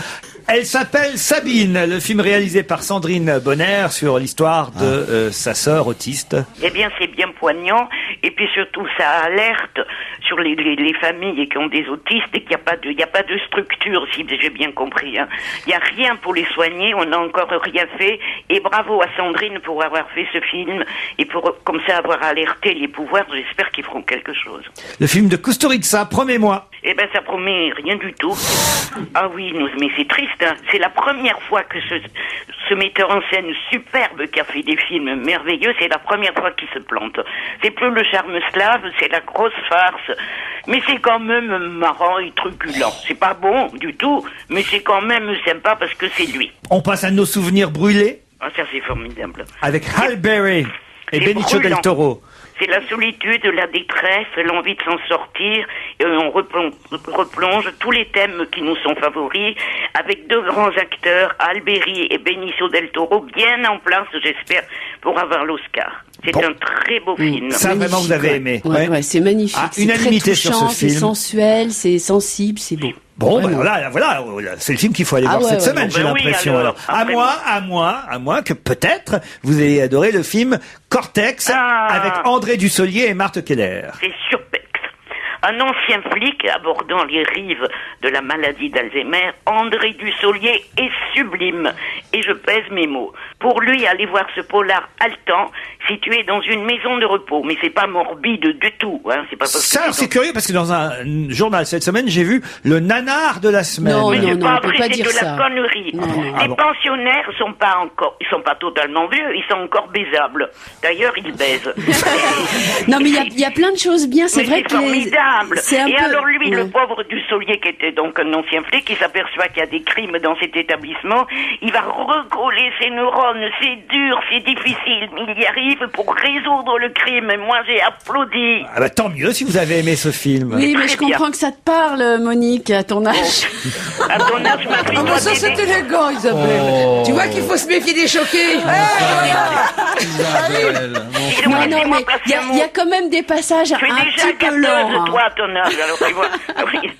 Elle s'appelle Sabine, le film réalisé par Sandrine Bonner sur l'histoire de sa sœur autiste. Eh bien, c'est bien poignant, et puis surtout, ça alerte sur les familles qui ont des autistes et qu'il n'y a pas de structure, si j'ai bien compris. Hein. Il n'y a rien pour les soigner, on n'a encore rien fait, et bravo à Sandrine pour avoir fait ce film, et pour comme ça avoir alerté les pouvoirs, j'espère qu'ils feront quelque chose. Le film de Kusturica, promets-moi. Eh ben, ça promet rien du tout. Ah oui, mais c'est triste, hein. C'est la première fois que ce metteur en scène superbe qui a fait des films merveilleux, c'est la première fois qu'il se plante. C'est plus le charme slave, c'est la grosse farce. Mais c'est quand même marrant et truculent. C'est pas bon du tout, mais c'est quand même sympa parce que c'est lui. On passe à nos souvenirs brûlés. Ah, ça c'est formidable. Avec Halle Berry et Benicio del Toro. C'est la solitude, la détresse, l'envie de s'en sortir. Et on replonge tous les thèmes qui nous sont favoris avec 2 grands acteurs, Halle Berry et Benicio del Toro, bien en place, j'espère, pour avoir l'Oscar. C'est un très beau film. Ça, vraiment, vous avez aimé. Ouais, c'est magnifique. C'est unanimité très touchant, sur ce film. c'est sensuel, c'est sensible, c'est beau. Bon, voilà, c'est le film qu'il faut aller voir cette semaine, j'ai l'impression. alors, à moins que peut-être vous ayez adoré le film Cortex avec André Dussolier et Marthe Keller. C'est Surpex. Un ancien flic abordant les rives de la maladie d'Alzheimer, André Dussolier est sublime. Et je pèse mes mots. Pour lui, aller voir ce polar haletant, situé dans une maison de repos. Mais c'est pas morbide du tout, hein. C'est pas ça, c'est curieux parce que dans un journal cette semaine, j'ai vu le nanar de la semaine. Non, mais c'est pas vrai, pas c'est dire de ça. la connerie. Les pensionnaires sont pas totalement vieux, ils sont encore baisables. D'ailleurs, ils baisent. Non, mais il y a plein de choses bien. C'est mais vrai c'est que formidable. épouvantable. C'est un Et peu- alors lui, le ouais. pauvre Dussolier, qui était donc un ancien flic, qui s'aperçoit qu'il y a des crimes dans cet établissement, il va recoller ses neurones, c'est dur, c'est difficile, mais il y arrive pour résoudre le crime. Et moi, j'ai applaudi. Ah bah, tant mieux si vous avez aimé ce film. Oui, mais je Très bien. comprends que ça te parle, Monique, à ton âge. À ton âge, ma fille, Ah, toi, mais ça, t'es c'est né- élégant, Isabelle. Oh. Tu vois qu'il faut se méfier des choqués. Isabelle, bon. Non, non, laissez-moi mais passer il y, un mot. a quand même des passages Tu un es déjà petit peu gâteuse, lents. toi, à ton âge, alors tu vois. Oui.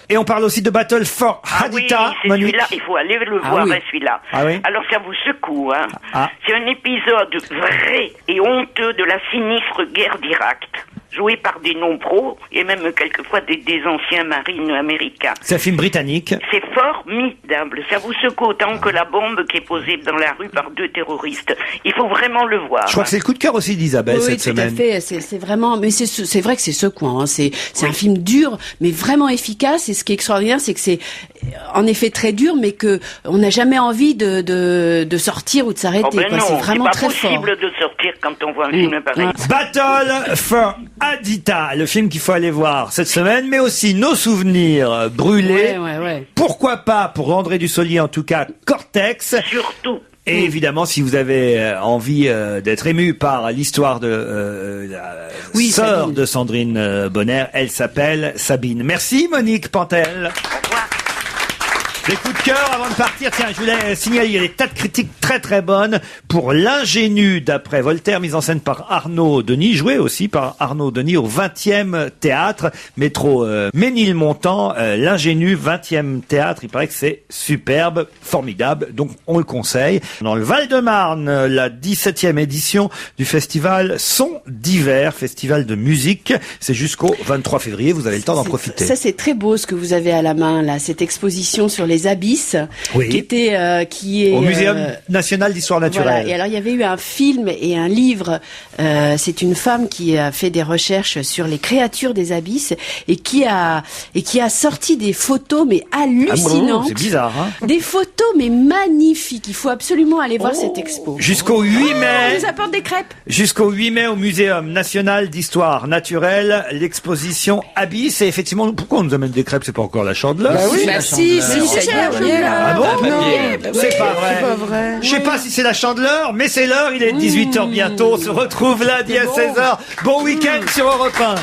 Et on parle aussi de Battle for Ah oui, Haditha, c'est Monique. celui-là, il faut aller le Ah voir, oui. hein, celui-là. Ah oui. Alors ça vous secoue, hein. Ah. C'est un épisode vrai et honteux de la sinistre guerre d'Irak, joué par des non-pros et même quelquefois des anciens marines américains. C'est un film britannique. C'est formidable, ça vous secoue autant que la bombe qui est posée dans la rue par 2 terroristes. Il faut vraiment le voir. Je crois que c'est le coup de cœur aussi d'Isabelle Oui, cette tout à semaine. fait. C'est vraiment, mais c'est vrai que c'est secouant. Hein. C'est un film dur, mais vraiment efficace. Et ce qui est extraordinaire, c'est que c'est en effet très dur, mais que on n'a jamais envie de sortir ou de s'arrêter. Oh ben quoi. non, C'est c'est vraiment pas très fort. possible de sortir quand on voit un film pareil. Battle for Haditha, le film qu'il faut aller voir cette semaine, mais aussi nos souvenirs brûlés. Ouais. Pourquoi pas, pour André Dussolier en tout cas, Cortex. Surtout. Et évidemment, si vous avez envie d'être ému par l'histoire de la sœur Sabine. de Sandrine Bonner, elle s'appelle Sabine. Merci Monique Pantel. Les coups de cœur avant de partir, tiens, je voulais signaler, il y a des tas de critiques très très bonnes pour L'Ingénu d'après Voltaire, mise en scène par Arnaud Denis, joué aussi par Arnaud Denis au 20e théâtre, métro Ménilmontant, L'Ingénu, 20e théâtre, il paraît que c'est superbe, formidable, donc on le conseille. Dans le Val-de-Marne, la 17e édition du festival Sons d'hiver, festival de musique, c'est jusqu'au 23 février, vous avez le temps d'en profiter. Ça, c'est très beau ce que vous avez à la main, là. Cette exposition sur les abysses. Oui. Qui est Au Muséum national d'histoire naturelle. Voilà. Et alors, il y avait eu un film et un livre. C'est une femme qui a fait des recherches sur les créatures des abysses et qui a sorti des photos, mais hallucinantes. C'est bizarre, hein? Des photos, mais magnifiques. Il faut absolument aller voir cette expo. Jusqu'au 8 mai. On nous apporte des crêpes. Jusqu'au 8 mai au Muséum national d'histoire naturelle, l'exposition Abyss. Et effectivement, pourquoi on nous amène des crêpes? C'est pas encore la Chandeleur. Bah oui, bah si, ça y est, on y est là. Ah bon? Non, C'est pas vrai. Je sais pas si c'est la Chandeleur, mais c'est l'heure. Il est 18h bientôt. On se retrouve lundi à 16h. Bon week-end sur Europe 1.